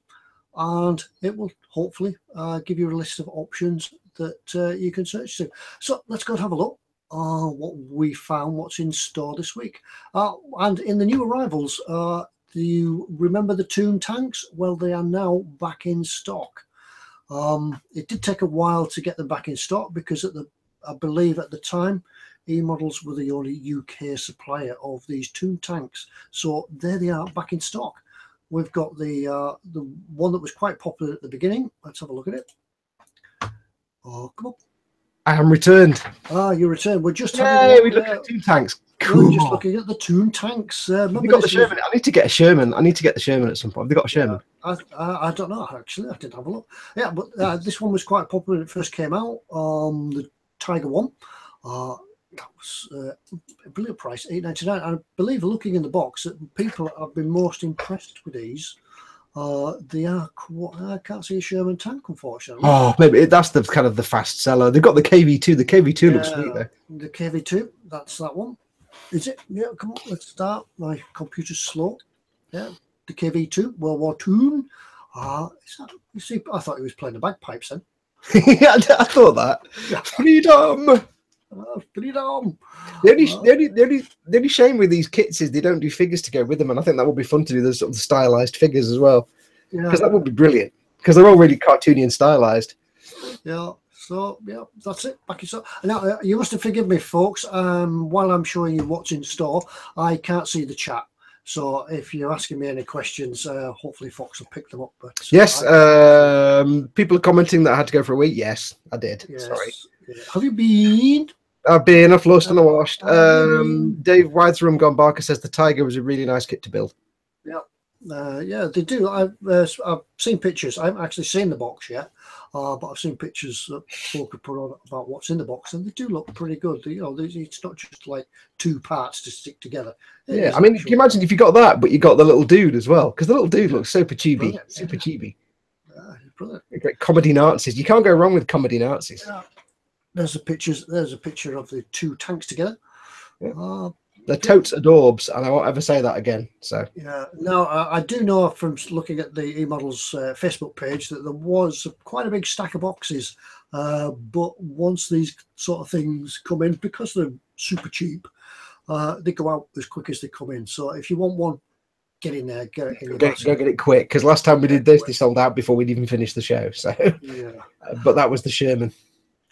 and it will hopefully give you a list of options that you can search to. So let's go and have a look what we found, what's in store this week. And in the new arrivals, do you remember the Toon tanks? Well, they are now back in stock. It did take a while to get them back in stock because I believe at the time, eModels were the only UK supplier of these Toon tanks. So there they are back in stock. We've got the one that was quite popular at the beginning. Let's have a look at it. Oh, come on. I am returned. You returned. We're just having we look at Toon tanks. Cool. We're just looking at the Toon tanks. We got the Sherman. I need to get a Sherman. I need to get the Sherman at some point. Have they got a Sherman? I don't know, actually. I didn't have a look. Yeah, but this one was quite popular when it first came out. The Tiger one. That was a brilliant price, $8.99. I believe, looking in the box, that people have been most impressed with these. They are. I can't see a Sherman tank, unfortunately. Oh, maybe that's the kind of the fast seller. They've got the KV2. The KV2 looks sweet though. The KV2, that's that one. Is it? Yeah. Come on, let's start. My computer's slow. Yeah. The KV2, World War II. Is that? You see, I thought he was playing the bagpipes then. Yeah, I thought that. Yeah. Freedom. Freedom. The only shame with these kits is they don't do figures to go with them, and I think that would be fun to do those sort of stylized figures as well, because that would be brilliant. Because they're all really cartoony and stylized. Yeah. So yeah, that's it. Back in stock. Now you must have forgiven me, folks. While I'm showing you what's in store, I can't see the chat. So if you're asking me any questions, hopefully Foxx will pick them up. But yes, people are commenting that I had to go for a week. Yes, I did. Yes. Sorry. Have you been? I've been. I've flushed and I washed. Dave Witherum Gone Barker says the Tiger was a really nice kit to build. Yeah, yeah, they do. I've seen pictures. I haven't actually seen the box yet, but I've seen pictures that folk have put on about what's in the box, and they do look pretty good. You know, it's not just like two parts to stick together. Yeah, I mean, can you imagine if you got that, but you got the little dude as well? Because the little dude looks super chibi, super chibi. Brilliant. Great comedy Nazis. You can't go wrong with comedy Nazis. Yeah. There's a picture of the two tanks together. Yeah. They're totes adorbs, and I won't ever say that again. So yeah, no, I do know from looking at the eModels Facebook page that there was quite a big stack of boxes. But once these sort of things come in, because they're super cheap, they go out as quick as they come in. So if you want one, get in there, get it in your basket. Go get it quick, because last time we did this, they sold out before we'd even finished the show. So yeah, but that was the Sherman.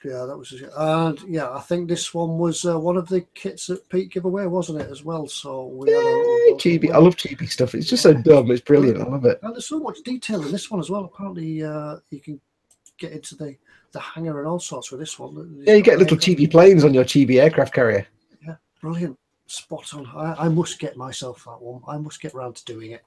Yeah, that was, and yeah, I think this one was one of the kits that Pete gave away, wasn't it, as well? So we had a chibi. I love chibi stuff. It's just so dumb. It's brilliant. I love it. And there's so much detail in this one as well. Apparently, you can get into the hangar and all sorts with this one. Yeah, you get little chibi planes on your chibi aircraft carrier. Yeah, brilliant, spot on. I must get myself that one. I must get round to doing it.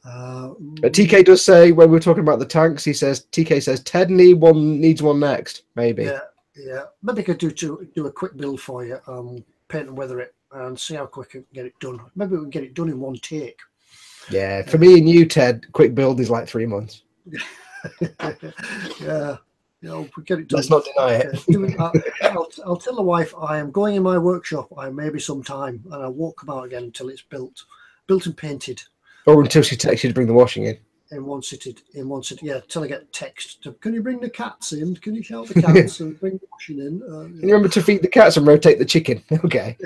TK does say, when we're talking about the tanks, TK says Ted needs one next, maybe. Yeah. Maybe I could do a quick build for you, paint and weather it, and see how quick I can get it done. Maybe we can get it done in one take. Yeah, for me and you, Ted, quick build is like 3 months. Yeah. You know, we get it done. Let's not deny it. I'll tell the wife I am going in my workshop. I may be some time, and I won't come out again until it's built and painted. Or until she texts you to bring the washing in. In one sitting. Yeah, till I get text. Can you bring the cats in? Can you shout the cats and bring the washing in? Can you remember to feed the cats and rotate the chicken? Okay.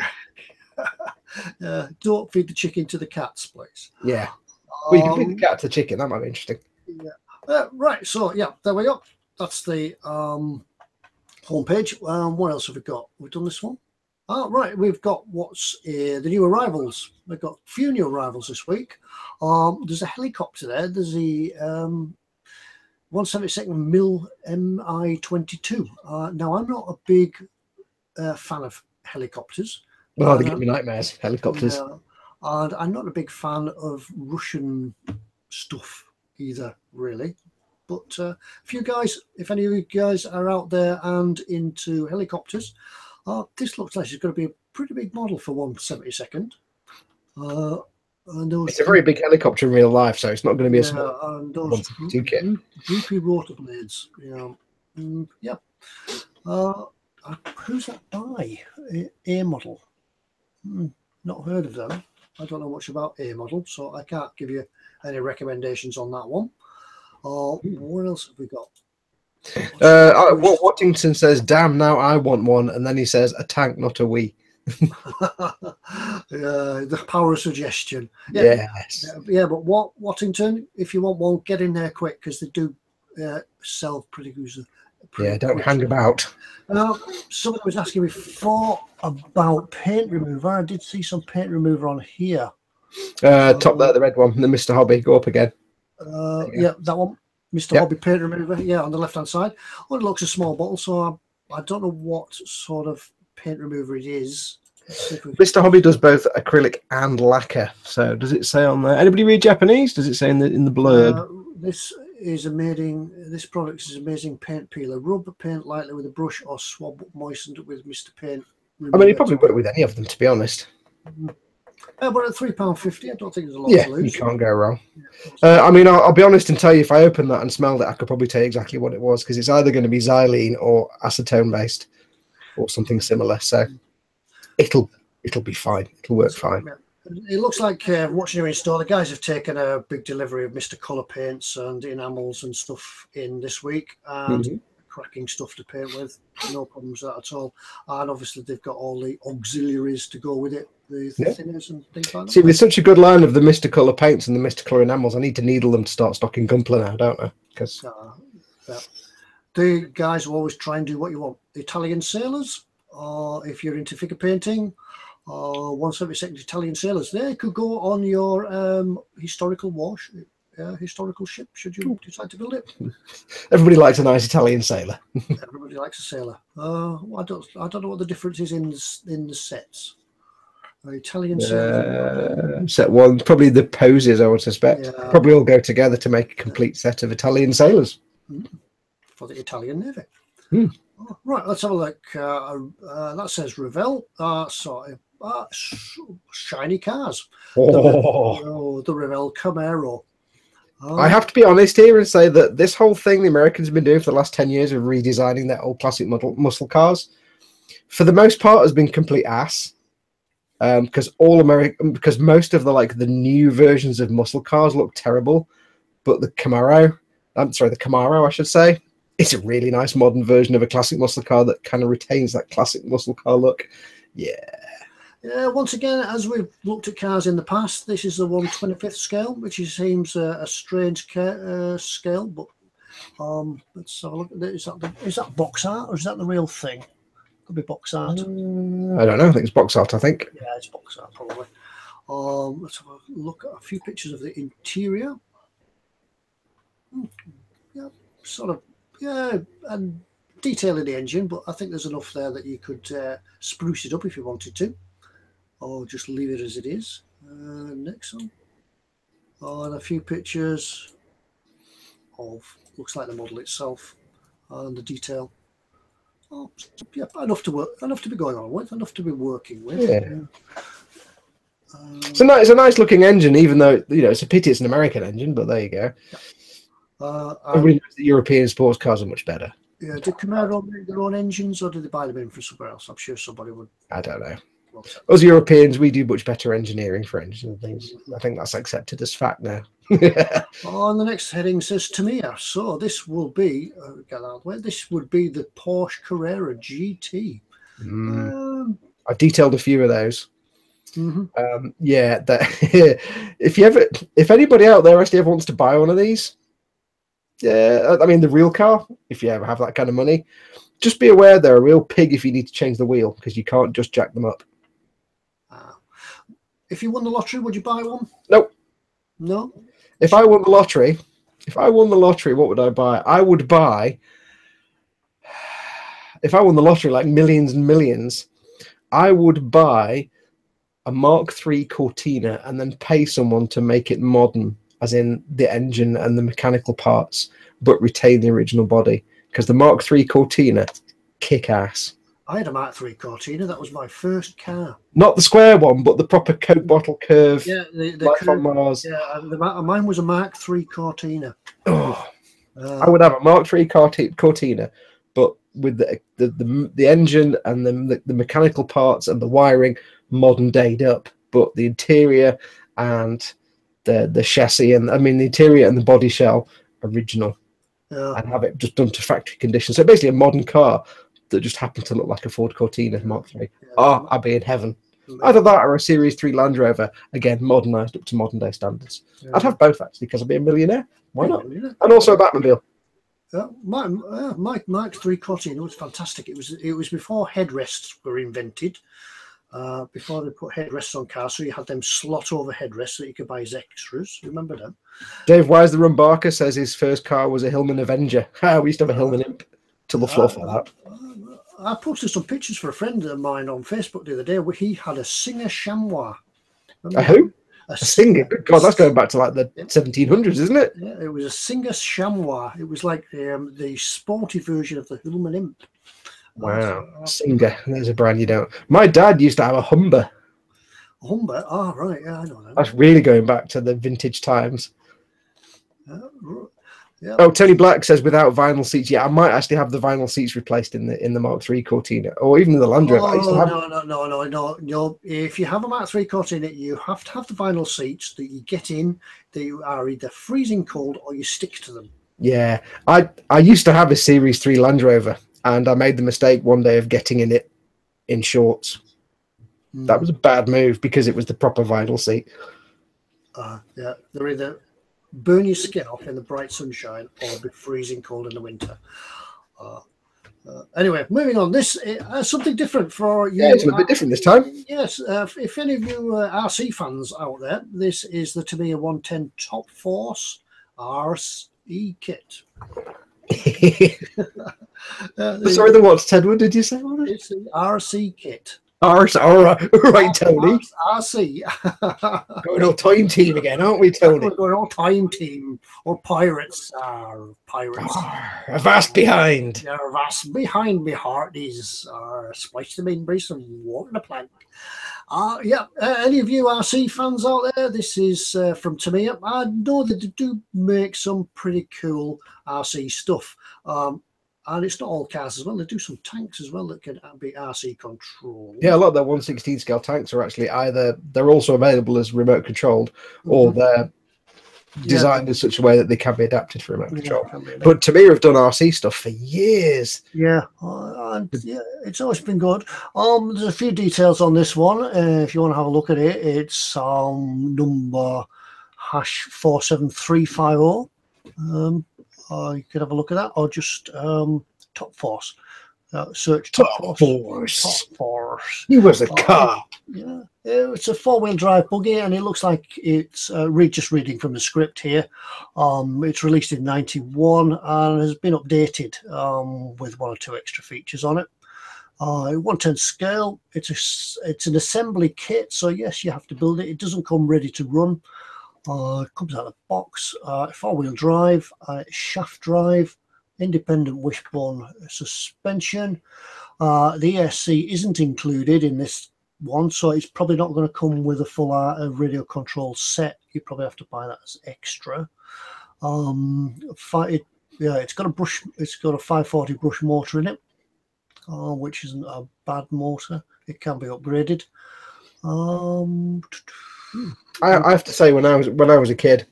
Don't feed the chicken to the cats, please. Yeah. Well, you can feed the cat to the chicken. That might be interesting. Yeah. Right. So yeah, there we go. That's the homepage. What else have we got? We've done this one. Oh, right. We've got what's the new arrivals. We've got a few new arrivals this week. There's a helicopter there. There's the 172nd Mil Mi-22. Now, I'm not a big fan of helicopters. Well, they give me nightmares, helicopters. And I'm not a big fan of Russian stuff either, really. But if any of you guys are out there and into helicopters, this looks like it's going to be a pretty big model for 172nd. And it's a very big helicopter in real life, so it's not going to be a small. And those droopy rotor blades. Yeah. Who's that by? eModel. Not heard of them. I don't know much about eModel, so I can't give you any recommendations on that one. What else have we got? Wattington says, "Damn, now I want one," and then he says, "A tank, not a Wii." The power of suggestion. Yes. Yeah, but Wattington, if you want one, get in there quick because they do sell pretty good. Don't hang about. Somebody was asking me before about paint remover. I did see some paint remover on here. Top there, the red one, the Mr. Hobby. Go up again. Yeah, that one, Mr. Hobby paint remover. Yeah, on the left-hand side. Well, it looks a small bottle, so I don't know what sort of paint remover it is. Mr. Hobby does both acrylic and lacquer. So does it say on there? Anybody read Japanese? Does it say in the blurb? This product is amazing paint peeler. Rub paint lightly with a brush or swab moistened with Mr. Paint remover. I mean, you probably work with any of them, to be honest. But at £3.50, I don't think there's a lot to lose. You can't go wrong. I mean, I'll be honest and tell you, if I opened that and smelled it, I could probably tell you exactly what it was, because it's either going to be xylene or acetone based or something similar. So it'll be fine. It'll work fine. It looks like watching you install, the guys have taken a big delivery of Mr. Colour paints and enamels and stuff in this week, and cracking stuff to paint with. No problems with that at all. And obviously they've got all the auxiliaries to go with it, the thinners and things like that. See, with such a good line of the Mr. Colour paints and the Mr. Colour enamels, I need to needle them to start stocking Gunpla now, don't I? Because the guys will always try and do what you want. The Italian sailors, or if you're into figure painting, 172nd Italian sailors, they could go on your historical historical ship, should you decide to build it. Everybody likes a nice Italian sailor. Everybody likes a sailor. I don't know what the difference is in the sets. Italian sailor. Set one, probably the poses, I would suspect. Probably all go together to make a complete set of Italian sailors. For the Italian Navy. Right, let's have a look. That says Revell. Shiny cars. The Revell Camaro. I have to be honest here and say that this whole thing the Americans have been doing for the last 10 years of redesigning their old classic muscle cars, for the most part, has been complete ass. Because most of the new versions of muscle cars look terrible, but the Camaro, I should say, it's a really nice modern version of a classic muscle car that kind of retains that classic muscle car look. Once again, as we've looked at cars in the past, this is the 1/25th scale, which seems a strange scale, but let's have a look. Is that box art or is that the real thing? Could be box art. I don't know. I think it's box art. I think. Yeah, it's box art probably. Let's have a look at a few pictures of the interior. And detail in the engine, but I think there's enough there that you could spruce it up if you wanted to, or just leave it as it is. Next one. And a few pictures of, looks like the model itself and the detail. Enough to be going on with, enough to be working with. It's a nice looking engine, even though it's a pity it's an American engine, but there you go. Everybody knows that European sports cars are much better. Yeah, did Camaro make their own engines, or did they buy them in from somewhere else? I'm sure somebody would. I don't know. Us Europeans, we do much better engineering for engines and things. I think that's accepted as fact now. On the next heading says Tamiya. So this will be, get out of the way, this would be the Porsche Carrera GT. I detailed a few of those. Yeah, if anybody out there actually ever wants to buy one of these, yeah, I mean the real car, if you ever have that kind of money, just be aware they're a real pig if you need to change the wheel, because you can't just jack them up. If you won the lottery, would you buy one? Nope. No. If I won the lottery, what would I buy? I would buy, if I won the lottery like millions and millions, I would buy a Mark III Cortina and then pay someone to make it modern, as in the engine and the mechanical parts, but retain the original body. Because the Mark III Cortina, kick ass. I had a Mark III Cortina. That was my first car. Not the square one, but the proper Coke bottle curve. Yeah, the Life on Mars. Yeah, mine was a Mark III Cortina. Oh, I would have a Mark III Cortina, but with the engine and the mechanical parts and the wiring modern dayed up, but the interior and the chassis and the interior and the body shell original. Yeah. And have it just done to factory condition. So basically a modern car that just happened to look like a Ford Cortina Mark III. Yeah, I'd be in heaven. Either that or a Series 3 Land Rover, again, modernised up to modern day standards. Yeah. I'd have both, actually, because I'd be a millionaire. Why not? And also a Batmobile. My Mark III Cortina was fantastic. It was before headrests were invented. Before they put headrests on cars, so you had them slot over headrests that you could buy as extras. Remember them? Dave Wise, the Rumbarker, says his first car was a Hillman Avenger. We used to have a Hillman Imp till the floor fell out. I posted some pictures for a friend of mine on Facebook the other day where he had a Singer Chamois. A who? A Singer? God, that's going back to like the 1700s, isn't it? Yeah, it was a Singer Chamois. It was like the sporty version of the Hillman Imp. Wow, Singer. There's a brand you don't. My dad used to have a Humber. Humber? Oh, right. Yeah, I know that. That's really going back to the vintage times. Yeah. Oh, Tony Black says without vinyl seats. Yeah, I might actually have the vinyl seats replaced in the Mark III Cortina, or even the Land Rover. No. If you have a Mark III Cortina, you have to have the vinyl seats that you get in. They are either freezing cold or you stick to them. Yeah, I used to have a Series 3 Land Rover, and I made the mistake one day of getting in it in shorts. That was a bad move because it was the proper vinyl seat. Yeah, they're either burn your skin off in the bright sunshine or be freezing cold in the winter. Anyway, moving on. This is something different for you. Yeah, it's a bit different this time. Yes, if any of you RC fans out there, this is the Tamiya 110 Top Force RC kit. Sorry, the what, Ted? What did you say? It's the RC kit. RC, all right, Tony. RC. Going all time team again, aren't we, Tony? We're going all time team or pirates. Pirates. Avast behind. Yeah, avast behind me, hearties. Splice the main brace and walk the plank. Yeah, any of you RC fans out there, this is from Tamiya. I know that they do make some pretty cool RC stuff. And it's not all cars as well. They do some tanks as well that can be RC controlled. Yeah, a lot of their 1/16 scale tanks are actually either they're also available as remote controlled, or they're designed in such a way that they can be adapted for remote control. But Tamiya have done RC stuff for years. Yeah, it's always been good. There's a few details on this one. If you want to have a look at it, it's number #47350. You could have a look at that, or just Top Force. Search Top Force. Top Force. He was a car. Yeah, it's a 4-wheel drive buggy, and it looks like it's just reading from the script here. It's released in '91 and has been updated with 1 or 2 extra features on it. 1/10 scale. It's an assembly kit, so yes, you have to build it. It doesn't come ready to run. It comes out of the box. 4-wheel drive, shaft drive, independent wishbone suspension. The ESC isn't included in this one, so it's probably not going to come with a full radio control set. You probably have to buy that as extra. Yeah, it's got a brush. It's got a 540 brush motor in it, which isn't a bad motor. It can be upgraded. I have to say, when I was a kid,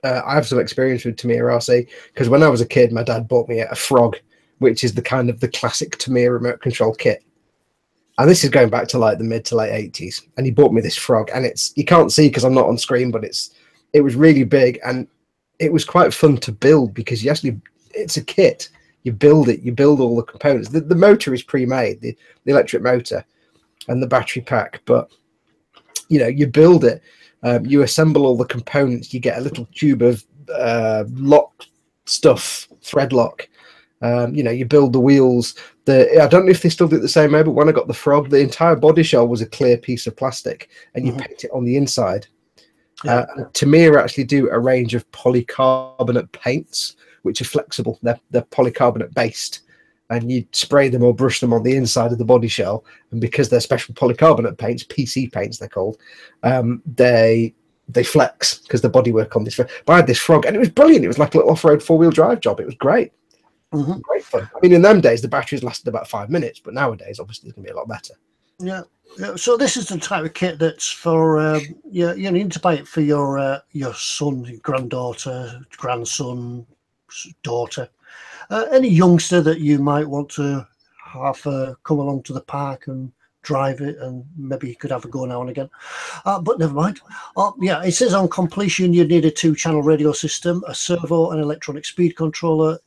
I have some experience with Tamiya RC, because when I was a kid, my dad bought me a Frog, which is the classic Tamiya remote control kit. And this is going back to like the mid to late 80s. And he bought me this Frog, and you can't see because I'm not on screen, but it was really big, and it was quite fun to build because it's a kit. You build it, you build all the components. The motor is pre-made, the electric motor and the battery pack, but you build it, you assemble all the components, you get a little tube of lock stuff, thread lock. You build the wheels. I don't know if they still do it the same way, but when I got the Frog, the entire body shell was a clear piece of plastic, and you paint it on the inside. Tamiya actually do a range of polycarbonate paints, which are flexible. They're polycarbonate based, and you spray them or brush them on the inside of the body shell. And because they're special polycarbonate paints, PC paints they're called, they flex because the bodywork on this. But I had this Frog, and it was brilliant. It was like a little off-road four-wheel drive job. It was great. Great fun. I mean, in them days, the batteries lasted about 5 minutes, but nowadays, obviously, it's going to be a lot better. Yeah. So this is the type of kit that's for you need to buy it for your son, your granddaughter, grandson, daughter, any youngster that you might want to have come along to the park and drive it, and maybe you could have a go now and again. But never mind. Yeah, it says on completion you need a 2-channel radio system, a servo, an electronic speed controller,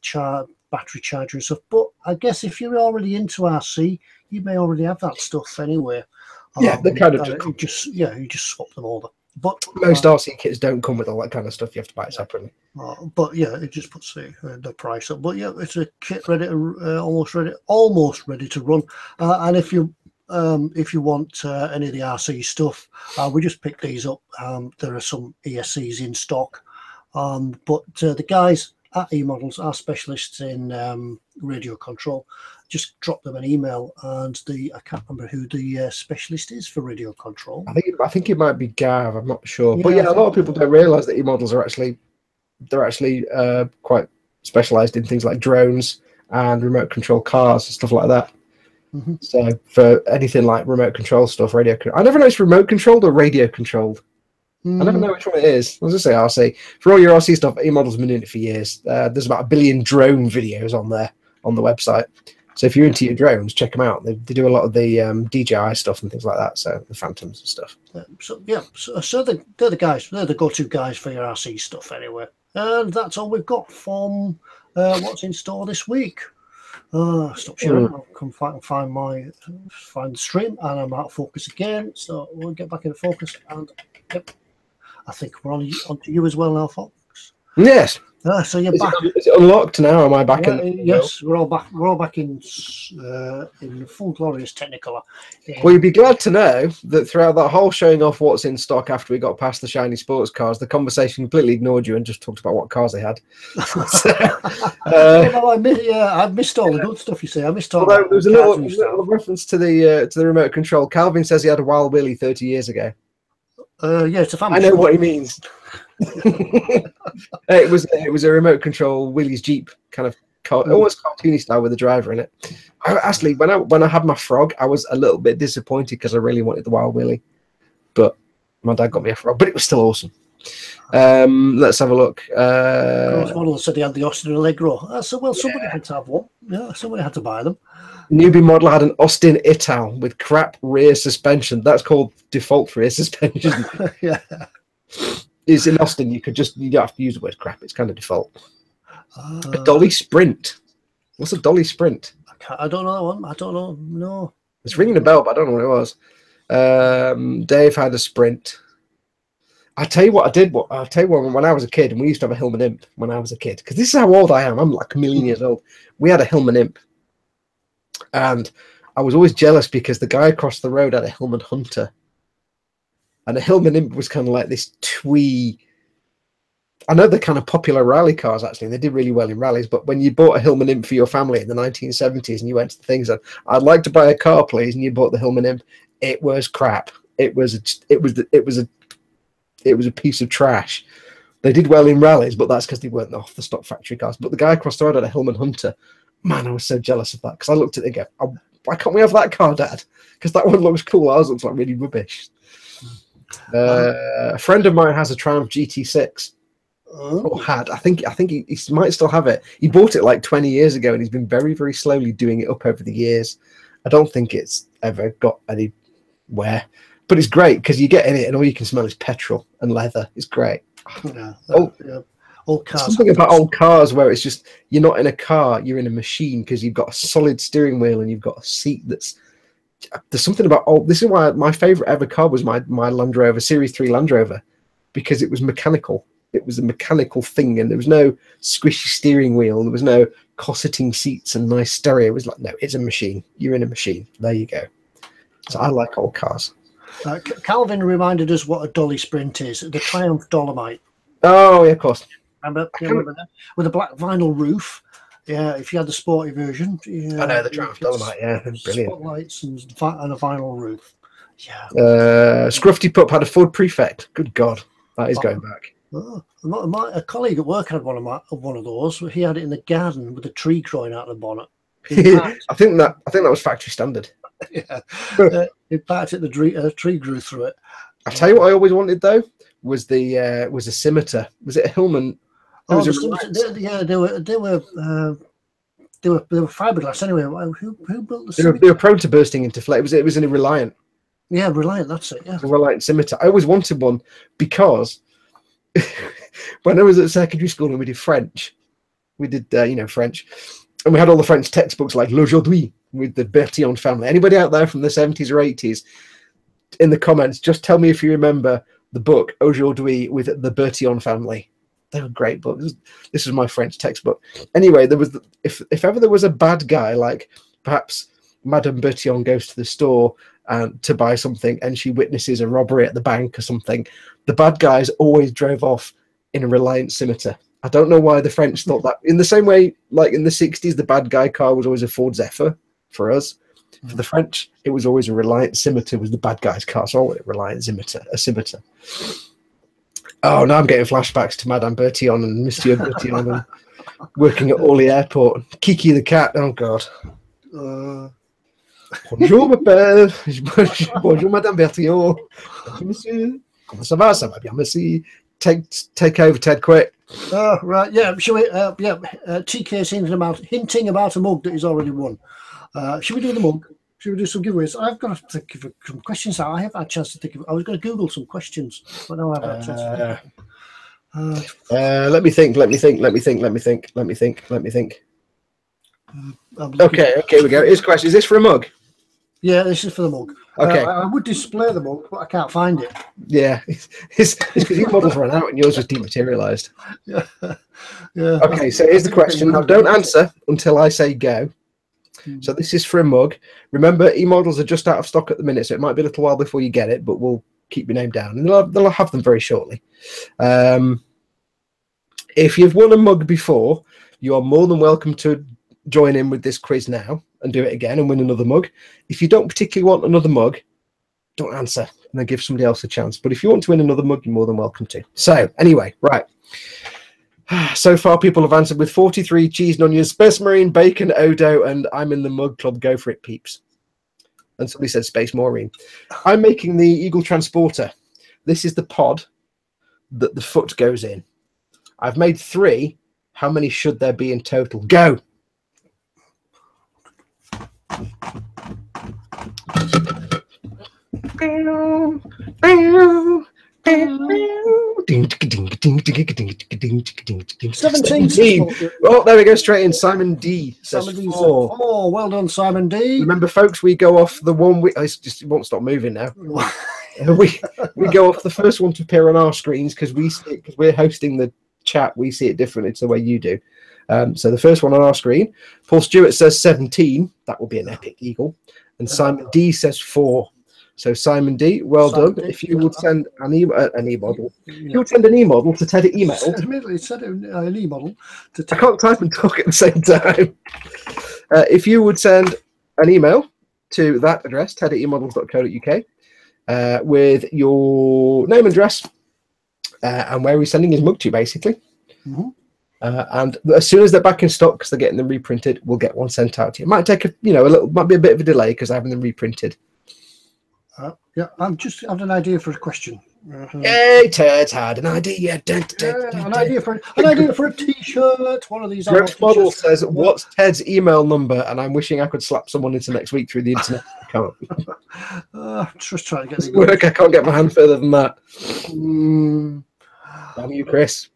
battery charger and stuff. But I guess if you're already into RC, you may already have that stuff anyway. Yeah, they kind of you just swap them over. But most RC kits don't come with all that kind of stuff. You have to buy it separately. But yeah, it just puts the price up. But yeah, it's a kit ready to almost ready to run. And if you want any of the RC stuff, we just picked these up. There are some ESCs in stock, but the guys at eModels are specialists in radio control. Just drop them an email, and I can't remember who the specialist is for radio control. I think it might be Gav. I'm not sure, but yeah, a lot of people don't realise that eModels are actually quite specialised in things like drones and remote control cars and stuff like that. So for anything like remote control stuff, I never know it's remote controlled or radio controlled. I never know which one it is. Let's just say RC. For all your RC stuff, eModels been doing it for years. There's about 1 billion drone videos on the website. So if you're into your drones, check them out. They do a lot of the DJI stuff and things like that. So the Phantoms and stuff. So they're the guys. They're the go-to guys for your RC stuff anyway. And that's all we've got from what's in store this week. Stop sharing. I'll come find the stream, and I'm out of focus again. So we'll get back into focus. And yep, I think we're on to you as well now, Foxx. Yes. So you're back. Is it unlocked now? Am I back in? Yes, we're all back. We're all back in full glorious Technicolor. Well, you'd be glad to know that throughout that whole showing off what's in stock after we got past the shiny sports cars, the conversation completely ignored you and just talked about what cars they had. I missed all the good stuff. You say I missed all. There was a little reference to the remote control. Calvin says he had a Wild Willie 30 years ago. Yeah, it's a family. I know what he means. It was a remote control Willie's Jeep, kind of almost cartoony style with a driver in it. Actually, when I had my Frog, I was a little bit disappointed because I really wanted the Wild Willie, but my dad got me a Frog. But it was still awesome. Let's have a look. Model said he had the Austin Allegro. Somebody had to have one. Yeah, somebody had to buy them. Newbie model had an Austin Ital with crap rear suspension. That's called default rear suspension. Yeah. Is in Austin, you don't have to use the word crap. It's kind of default. A Dolly Sprint. What's a Dolly Sprint? I don't know that one. I don't know. No. It's ringing a bell, but I don't know what it was. Dave had a Sprint. I'll tell you what I did. I'll tell you what, when I was a kid, and we used to have a Hillman Imp when I was a kid, because this is how old I am. I'm like a million years old. We had a Hillman Imp. And I was always jealous because the guy across the road had a Hillman Hunter. And a Hillman Imp was kind of like this twee. I know they're kind of popular rally cars, actually. And they did really well in rallies. But when you bought a Hillman Imp for your family in the 1970s and you went to the things that, I'd like to buy a car, please, and you bought the Hillman Imp, it was crap. It was a piece of trash. They did well in rallies, but that's because they weren't off the stock factory cars. But the guy across the road had a Hillman Hunter. Man, I was so jealous of that because I looked at it and go, oh, why can't we have that car, Dad? Because that one looks cool. Ours looks like really rubbish. A friend of mine has a Triumph GT6. Or had. I think he might still have it. He bought it like 20 years ago, and he's been very, very slowly doing it up over the years. I don't think it's ever got anywhere. But it's great because you get in it and all you can smell is petrol and leather. It's great. Yeah, old cars. Something about old cars where it's just you're not in a car, you're in a machine because you've got a solid steering wheel and you've got a seat that's. There's something about old. This is why my favorite ever car was my Land Rover Series 3 Land Rover, because it was mechanical. It was a mechanical thing, and there was no squishy steering wheel. There was no cosseting seats and nice stereo. It was like, no, it's a machine. You're in a machine. There you go. So I like old cars. Calvin reminded us what a Dolly Sprint is. The Triumph Dolomite. Oh, yeah, of course. Remember that? With a black vinyl roof. Yeah, if you had the sporty version. Yeah, I know, the Triumph Dolomite, yeah. Brilliant. Spotlights and a vinyl roof. Yeah. Scruffy Pup had a Ford Prefect. Good God. That is going back. Oh, a colleague at work had one of those. He had it in the garden with a tree growing out of the bonnet. I think that was factory standard. Yeah, he packed it. The tree grew through it. I tell you what, I always wanted though was a scimitar. Was it a Hillman? Oh, they were fiberglass anyway. Who built the scimitar? They were prone to bursting into flame. It was in a Reliant. Yeah, Reliant. That's it. Yeah, a Reliant scimitar. I always wanted one because. When I was at secondary school and we did French, we did French, and we had all the French textbooks like L'Aujourd'hui with the Bertillon family. Anybody out there from the 70s or 80s in the comments, just tell me if you remember the book Aujourd'hui with the Bertillon family. They were great books. This was my French textbook. Anyway, there was if ever there was a bad guy, like perhaps Madame Bertillon goes to the store to buy something and she witnesses a robbery at the bank or something, the bad guys always drove off in a Reliant scimitar. I don't know why the French thought that. In the same way, like in the 60s, the bad guy car was always a Ford Zephyr for us. For the French, it was always a Reliant scimitar was the bad guy's car. So I wanted a Reliant scimitar. Oh, now I'm getting flashbacks to Madame Bertillon and Monsieur Bertillon and working at Orly Airport. Kiki the cat. Oh, God. Bonjour, ma belle. Bonjour, Madame Bertillon. Monsieur. Comment ça va? Ça va bien, merci. Take over, Ted, quick. Oh, right. Yeah. Shall we? TK's hinting about a mug that he's already won. Should we do the mug? Should we do some giveaways? I've got to think of some questions. I haven't had a chance to think of. I was going to Google some questions, but now I haven't had a chance to think. Let me think. Okay, we go. Here's a question. Is this for a mug? Yeah, this is for the mug. Okay. I would display the mug, but I can't find it. Yeah, it's because your models run out and yours was dematerialized. Yeah. Okay, so here's the question. Now, don't answer until I say go. So this is for a mug. Remember, eModels are just out of stock at the minute, so it might be a little while before you get it, but we'll keep your name down. And they'll have them very shortly. If you've won a mug before, you are more than welcome to join in with this quiz now and do it again and win another mug. If you don't particularly want another mug, don't answer and then give somebody else a chance. But if you want to win another mug, you're more than welcome to. So anyway, right. So far, people have answered with 43, cheese and onions, Space Marine, bacon, Odo, and I'm in the mug club. Go for it, peeps. And somebody said Space Maureen. I'm making the Eagle Transporter. This is the pod that the foot goes in. I've made 3. How many should there be in total? Go. Ding, ding, ding, ding, ding, ding, ding, ding. 17. Oh, there we go, straight in. Simon D says 4. Oh, well done, Simon D. Remember, folks, we go off the one we. It won't stop moving now. we go off the first one to appear on our screens because we're hosting the chat. We see it differently to the way you do. So the first one on our screen, Paul Stewart says 17. That will be an epic eagle. And Simon D says 4. So Simon D, well done. If you would send an eModel, you would send an eModel to Ted at email. Send an eModel to Ted. I can't type and talk at the same time. If you would send an email to that address, ted@emodels.co.uk, with your name and address and where he's sending his mug to, basically. Mm-hmm. And as soon as they're back in stock, because they're getting them reprinted, we'll get one sent out to you. It might take might be a bit of a delay because I have them reprinted. Yeah, I'm just having an idea for a question. Hey, Ted's had an idea. An idea for a T-shirt. One of these. Greg Model says, "What's Ted's email number?" And I'm wishing I could slap someone into next week through the internet. I can't. Just trying to get it work. I can't get my hand further than that. Damn you, Chris.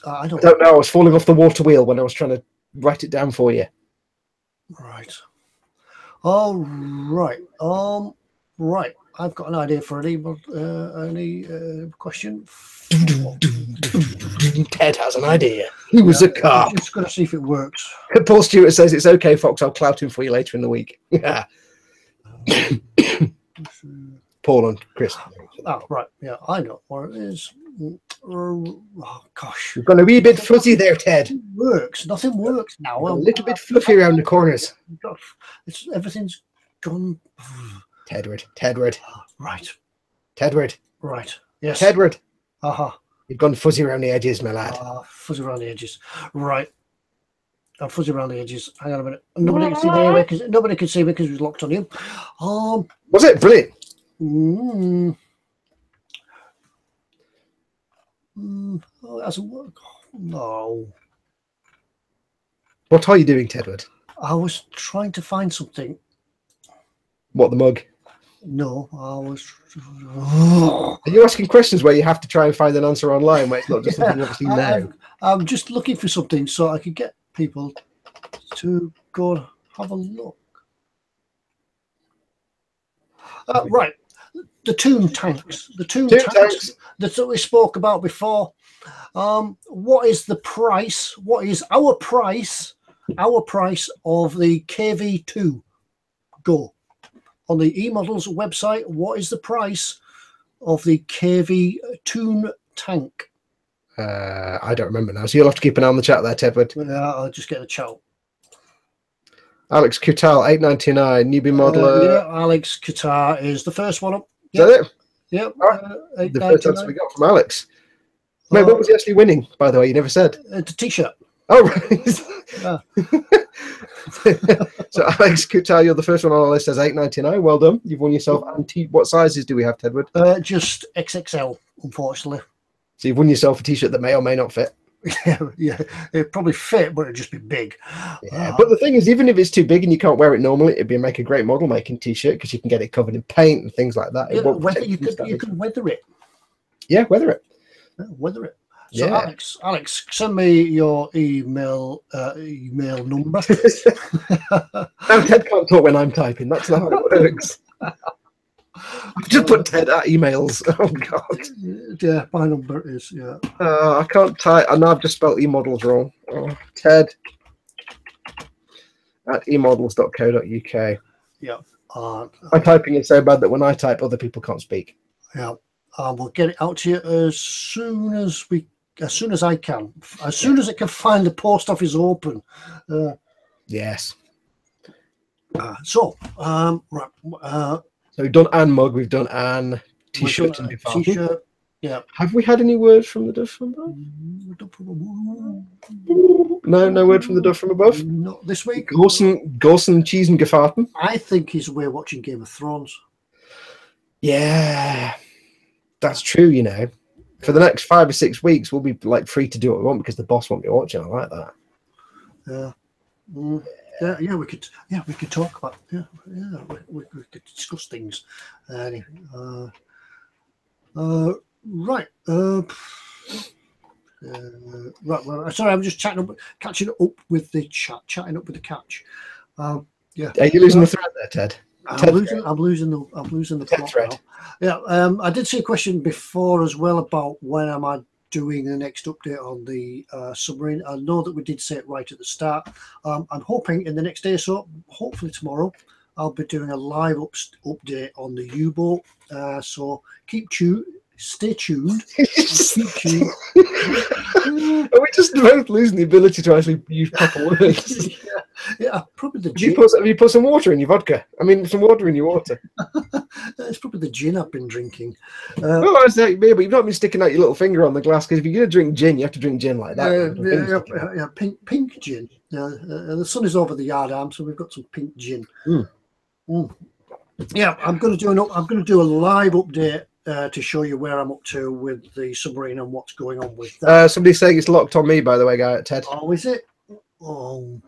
I don't know. I was falling off the water wheel when I was trying to write it down for you. Right. All right. Right. I've got an idea for any question. Ted has an idea. He was a cop. I'm just going to see if it works. Paul Stewart says it's okay, Fox. I'll clout him for you later in the week. Yeah. Paul and Chris. Oh, right. Yeah, I know where it is. Oh, gosh. You've gone a wee bit fuzzy there, Ted. Nothing works. Nothing works now. A little bit fluffy around the corners. Everything's gone. Tedward. Right. Tedward. Right. Yes. Tedward. You've gone fuzzy around the edges, my lad. Fuzzy around the edges. Right. I'm fuzzy around the edges. Hang on a minute. Nobody can see me anyway because nobody can see me because it was locked on you. Was it brilliant? Oh, it hasn't worked. No. What are you doing, Tedward? I was trying to find something. What, the mug? No, I was. Are you asking questions where you have to try and find an answer online where it's not just something you obviously know? I'm just looking for something so I could get people to go and have a look. Right. The tomb tanks. The tomb tanks that we spoke about before. What is the price? What is our price? Our price of the KV2 Go? On the eModels website, what is the price of the KV tomb tank? I don't remember now, so you'll have to keep an eye on the chat there, Tedward. Yeah, I'll just get the chat. Alex Kutal, 899, newbie modeler. Yeah, Alex Qatar is the first one up. Is that it? Yeah. The first answer we got from Alex. Mate, what was he actually winning, by the way? You never said. It's a T-shirt. Oh, right. Yeah. So Alex Kutal, you're the first one on our list, says 899. Well done. You've won yourself. What sizes do we have, Tedward? Just XXL, unfortunately. So you've won yourself a T-shirt that may or may not fit. Yeah, it'd probably fit, but it'd just be big. Yeah, but the thing is, even if it's too big and you can't wear it normally, it'd make a great model making T-shirt because you can get it covered in paint and things like that. Yeah, you can weather it. Yeah, weather it. Weather it. So yeah. Alex, send me your email number. Ted can't talk when I'm typing. That's not how it works. I've just put Ted at emails. Oh God. Yeah, my number is I can't type. I know I've just spelled eModels wrong. Ted at emodels.co.uk. Yeah. My typing is so bad that when I type, other people can't speak. Yeah. We'll get it out to you as soon as I can. As soon as it can find the post office open. Yes. Right. So we've done Anne mug, we've done Anne T-shirt and T-shirt. Yeah. Have we had any word from the dove from above? No word from the dove from above. Not this week. Gorson, cheese and Gefahrten. I think he's away watching Game of Thrones. Yeah, that's true. You know, for the next 5 or 6 weeks, we'll be like free to do what we want because the boss won't be watching. I like that. Yeah. Yeah, we could talk about. We could discuss things. Anyway, right. Right. Well, sorry, I'm just catching up with the chat. Chatting up with the catch. Yeah. Are you losing the thread there, Ted? I'm losing the plot thread. Now. Yeah. I did see a question before as well about when am I doing the next update on the submarine. I know that we did say it right at the start. I'm hoping in the next day or so, hopefully tomorrow, I'll be doing a live update on the U-boat. So Stay tuned. Keep tuned. Are we just both losing the ability to actually use proper words? Yeah, probably the Have gin. you put some water in your vodka? I mean, some water in your water. It's probably the gin I've been drinking. Oh, I say, but you've not been sticking out your little finger on the glass, because if you're going to drink gin, you have to drink gin like that. Yeah, pink gin. The sun is over the yard arm, so we've got some pink gin. Yeah, I'm going to do a live update to show you where I'm up to with the submarine and what's going on with that. Somebody's saying it's locked on me, by the way, Ted. Oh, is it? Oh,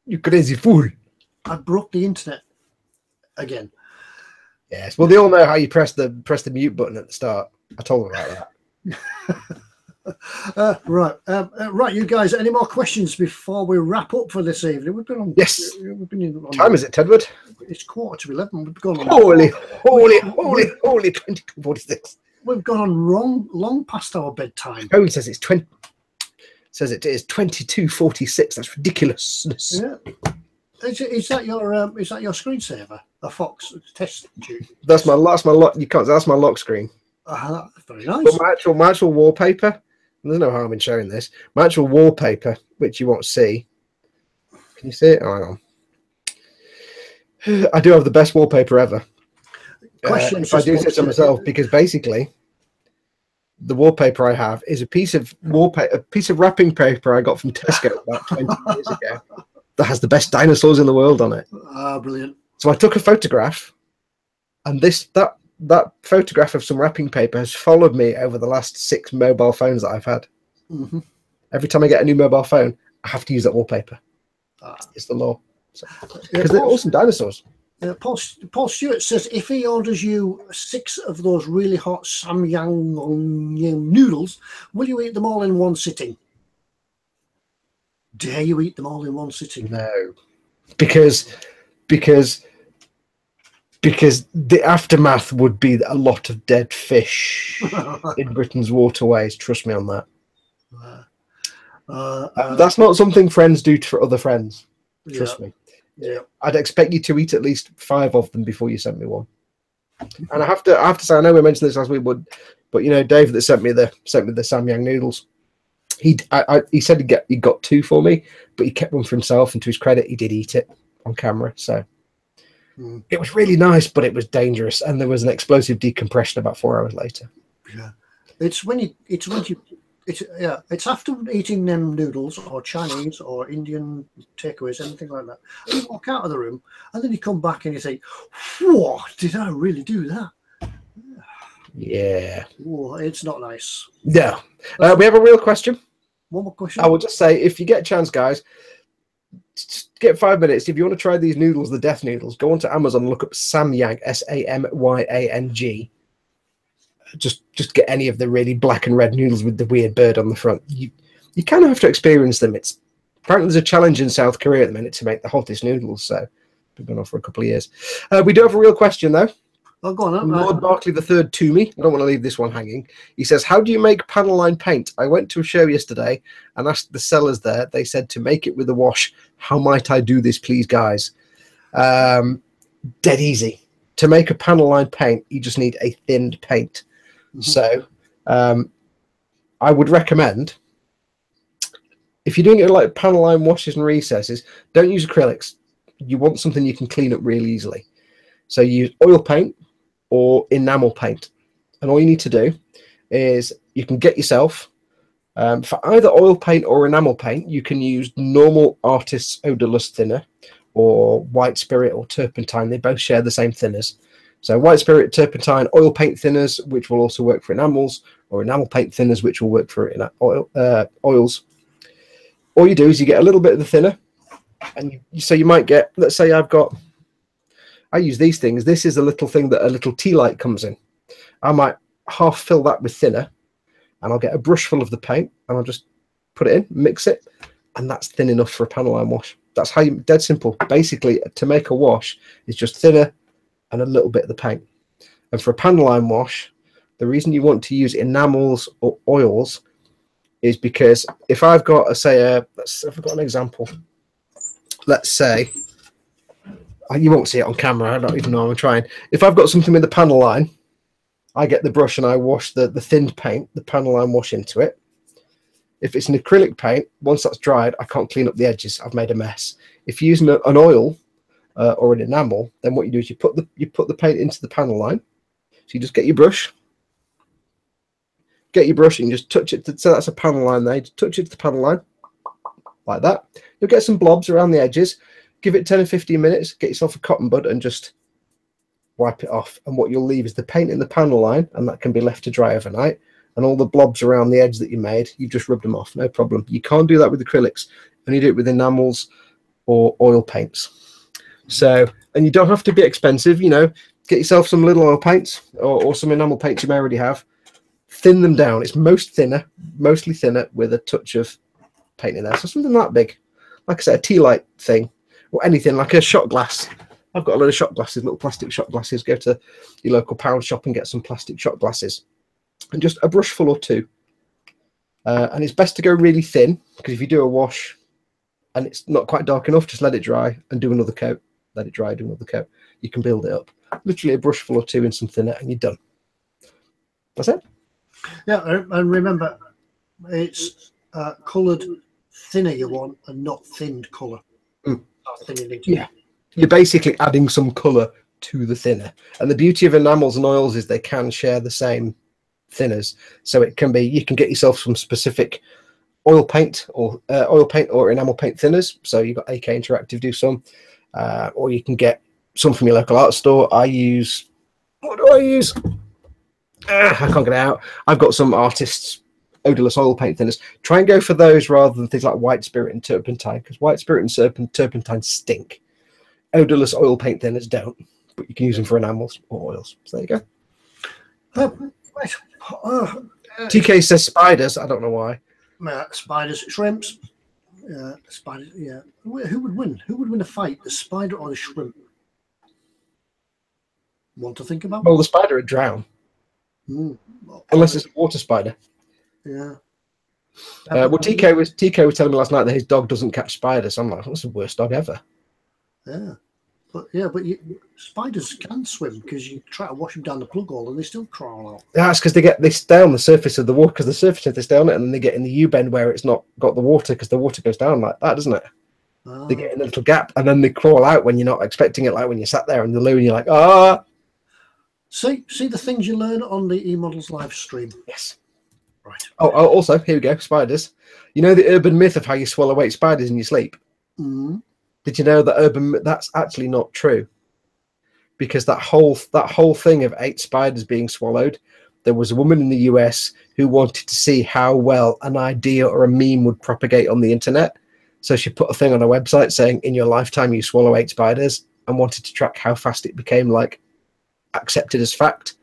you crazy fool! I broke the internet again. Yes. Well, they all know how you press the mute button at the start. I told them about that. Right, you guys. Any more questions before we wrap up for this evening? We've been on. Yes. We've been in. Time is it, Tedward? It's 11:15. We've gone on. Holy 22:46. We've gone on long past our bedtime. Phone says it's 20. Says it is 22:46. That's ridiculousess. Yeah. Is that your screensaver? A Foxx TestTube? That's my lock. You can't. That's my lock screen. Very nice. But my actual wallpaper. There's no harm in showing this. My actual wallpaper, which you won't see. Can you see it? Oh, hang on. I do have the best wallpaper ever. If I do say so myself, because basically, the wallpaper I have is a piece of wrapping paper I got from Tesco about 20 years ago. That has the best dinosaurs in the world on it. Brilliant. So I took a photograph, and that photograph of some wrapping paper has followed me over the last 6 mobile phones that I've had. Every time I get a new mobile phone, I have to use that wallpaper. It's the law. Because they're awesome dinosaurs. Paul Stewart says if he orders you 6 of those really hot samyang noodles, will you eat them all in one sitting? Dare you eat them all in one sitting? No, because the aftermath would be a lot of dead fish in Britain's waterways. Trust me on that. That's not something friends do for other friends. Trust me. Yeah, I'd expect you to eat at least 5 of them before you send me one. And I have to say, I know we mentioned this last week, but you know, Dave that sent me the samyang noodles. He said he got 2 for me, but he kept one for himself, and to his credit, he did eat it on camera. So it was really nice, but it was dangerous, and there was an explosive decompression about 4 hours later. Yeah, it's after eating them noodles or Chinese or Indian takeaways, anything like that. And you walk out of the room, and then you come back and you think, "Whoa, did I really do that?" Yeah. Oh, it's not nice. Yeah. We have a real question. One more question. I will just say, if you get a chance, guys, just get 5 minutes. If you want to try these noodles, the death noodles, go onto Amazon and look up Samyang, SAMYANG. Just get any of the really black and red noodles with the weird bird on the front. You kind of have to experience them. It's apparently there's a challenge in South Korea at the minute to make the hottest noodles. So we've been on for a couple of years. We do have a real question though. Oh, go on. Lord Barkley III to me. I don't want to leave this one hanging. He says, how do you make panel line paint? I went to a show yesterday and asked the sellers there. They said to make it with a wash. How might I do this, please, guys? Dead easy. To make a panel line paint, you just need a thinned paint. So I would recommend, if you're doing it like panel line washes and recesses, don't use acrylics. You want something you can clean up really easily. So use oil paint or enamel paint. And all you need to do is you can get yourself, for either oil paint or enamel paint, you can use normal artist's odorless thinner or white spirit or turpentine. They both share the same thinners. So white spirit, turpentine, oil paint thinners, which will also work for enamels, or enamel paint thinners, which will work for oils. All you do is you get a little bit of the thinner, and so you might get, let's say I use these things. This is a little thing that a little tea light comes in. I might half fill that with thinner, and I'll get a brush full of the paint, and I'll just put it in, mix it, and that's thin enough for a panel line wash. That's how you, dead simple. Basically, to make a wash, it's just thinner and a little bit of the paint. And for a panel line wash, the reason you want to use enamels or oils is because if I've got, I've got an example. Let's say, you won't see it on camera. I don't even know I'm trying. If I've got something with the panel line, I get the brush and I wash the thinned paint, the panel line wash into it. If it's an acrylic paint, once that's dried, I can't clean up the edges. I've made a mess. If you're using an oil or an enamel, then what you do is you put the paint into the panel line. So you just get your brush, and just touch it. So that's a panel line there. You just touch it to the panel line like that. You'll get some blobs around the edges. Give it 10 or 15 minutes. Get yourself a cotton bud and just wipe it off. And what you'll leave is the paint in the panel line, and that can be left to dry overnight. And all the blobs around the edge that you made, you've just rubbed them off, no problem. You can't do that with acrylics, and you do it with enamels or oil paints. So, and you don't have to be expensive, you know, get yourself some little oil paints or some enamel paints you may already have. Thin them down. It's mostly thinner with a touch of paint in there. So something that big, like I said, a tea light thing, or anything like a shot glass. I've got a load of shot glasses, little plastic shot glasses. Go to your local pound shop and get some plastic shot glasses. And just a brush full or two. And it's best to go really thin, because if you do a wash and it's not quite dark enough, just let it dry and do another coat. Let it dry, do another coat. You can build it up. Literally a brush full or two in some thinner and you're done. That's it. Yeah, and remember, it's coloured thinner you want and not thinned colour. Yeah. You're basically adding some colour to the thinner. And the beauty of enamels and oils is they can share the same thinners, so it can be, you can get yourself some specific oil paint or enamel paint thinners. So you've got AK Interactive do some, or you can get some from your local art store. What do I use? I can't get it out. I've got some artists odorless oil paint thinners. Try and go for those rather than things like White Spirit and Turpentine, because White Spirit and Turpentine stink. Odorless oil paint thinners don't, but you can use them for enamels or oils. So there you go. Right. TK says spiders. I don't know why. Spiders, shrimps. Spiders. Yeah. Who would win? Who would win a fight, the spider or the shrimp? Want to think about? Well, the spider would drown. Unless it's a water spider. Yeah. Well, TK was telling me last night that his dog doesn't catch spiders. I'm like, that's the worst dog ever. Yeah. But spiders can swim, because you try to wash them down the plug hole and they still crawl out. That's because they stay on the surface of the water, because the surface they stay on it, and then they get in the U-bend where it's not got the water, because the water goes down like that, doesn't it? They get in a little gap, and then they crawl out when you're not expecting it, like when you sat there in the loo and you're like, ah. See the things you learn on the eModels live stream. Yes. Right. Oh, also, here we go, spiders. You know the urban myth of how you swallow 8 spiders in your sleep? Did you know that that's actually not true? Because that whole thing of 8 spiders being swallowed, there was a woman in the US who wanted to see how well an idea or a meme would propagate on the internet. So she put a thing on her website saying, in your lifetime you swallow 8 spiders, and wanted to track how fast it became like accepted as fact.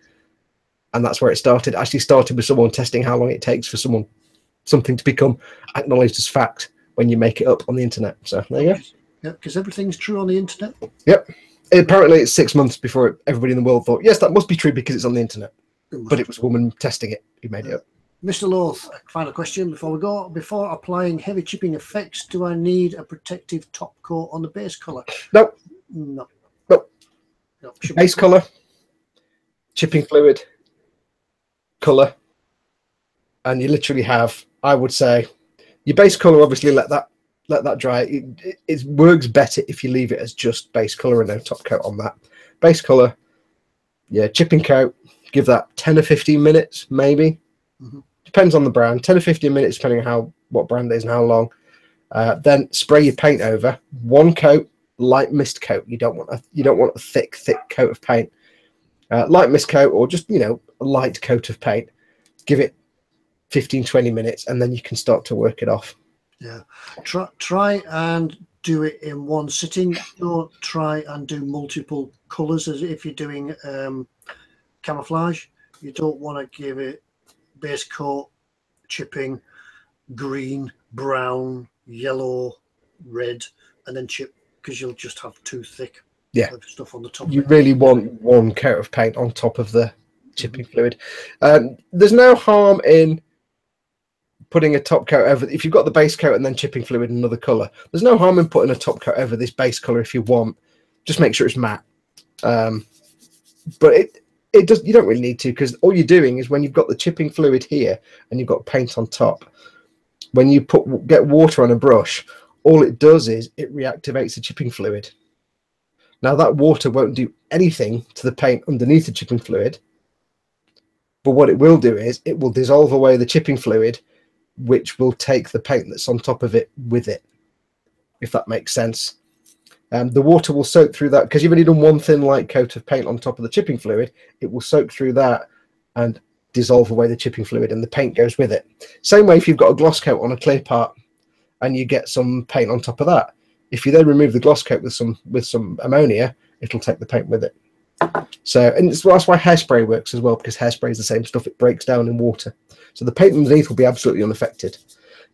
And that's where it started. It actually started with someone testing how long it takes for something to become acknowledged as fact when you make it up on the internet. So there you go. Yeah, because everything's true on the internet. Yep. Apparently it's 6 months before everybody in the world thought, yes, that must be true because it's on the internet. But it was a woman testing it who made it up. Mr. Loth, final question before we go. Before applying heavy chipping effects, do I need a protective top coat on the base colour? No. No. No. Base colour, chipping fluid, colour, and you literally have, I would say, your base colour, obviously let that dry. It works better if you leave it as just base colour and no top coat on that. Base colour, yeah, chipping coat, give that 10 or 15 minutes, maybe. Depends on the brand, 10 or 15 minutes, depending on what brand it is and how long. Then spray your paint over. One coat, light mist coat. You don't want a thick coat of paint. Light mist coat, or just, a light coat of paint. Give it 15-20 minutes, and then you can start to work it off. Yeah, try and do it in one sitting. Don't try and do multiple colours as if you're doing camouflage. You don't want to give it base coat, chipping, green, brown, yellow, red, and then chip, because you'll just have too thick stuff on the top. You really want one coat of paint on top of the chipping fluid. There's no harm in putting a top coat over. If you've got the base coat and then chipping fluid in another colour, there's no harm in putting a top coat over this base colour if you want. Just make sure it's matte. But it does. You don't really need to, because all you're doing is when you've got the chipping fluid here and you've got paint on top, when you get water on a brush, all it does is it reactivates the chipping fluid. Now that water won't do anything to the paint underneath the chipping fluid, but what it will do is it will dissolve away the chipping fluid, which will take the paint that's on top of it with it, if that makes sense. The water will soak through that, because you've only done one thin light coat of paint on top of the chipping fluid. It will soak through that and dissolve away the chipping fluid, and the paint goes with it. Same way if you've got a gloss coat on a clear part and you get some paint on top of that. If you then remove the gloss coat with some ammonia, it'll take the paint with it. So, and that's why hairspray works as well, because hairspray is the same stuff. It breaks down in water. So the paint underneath will be absolutely unaffected.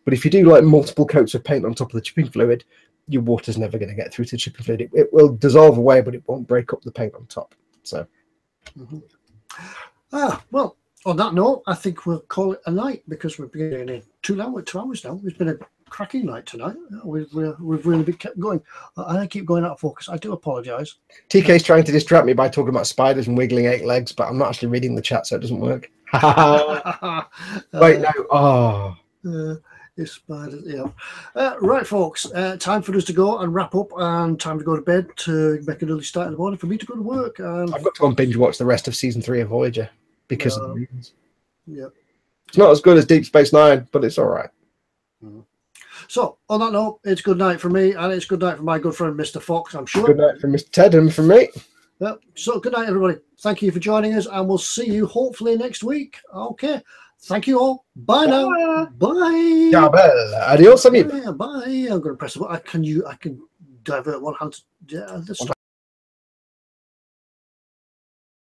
But if you do like multiple coats of paint on top of the chipping fluid, your water's never going to get through to the chipping fluid. It will dissolve away, but it won't break up the paint on top. So, well, on that note, I think we'll call it a night, because we've been in 2 hours now. It's been a cracking night tonight. We've really been kept going. I keep going out of focus. I do apologise. TK's trying to distract me by talking about spiders and wiggling 8 legs, but I'm not actually reading the chat, so it doesn't work. Wait, no. Oh. It's spiders, yeah. Right, folks. Time for us to go and wrap up, and time to go to bed to make an early start in the morning for me to go to work. And I've got to go and binge watch the rest of season 3 of Voyager because of the reasons. Yeah. It's not as good as Deep Space Nine, but it's all right. So, on that note, it's good night for me, and it's good night for my good friend, Mr. Fox, I'm sure. Good night from Mr. Ted and from me. Yeah. So, good night, everybody. Thank you for joining us, and we'll see you hopefully next week. Okay. Thank you all. Bye now. Bye. Ciao, bella. Adios, amigo. Yeah, bye. I'm going to press the button. I can divert one hand. Yeah,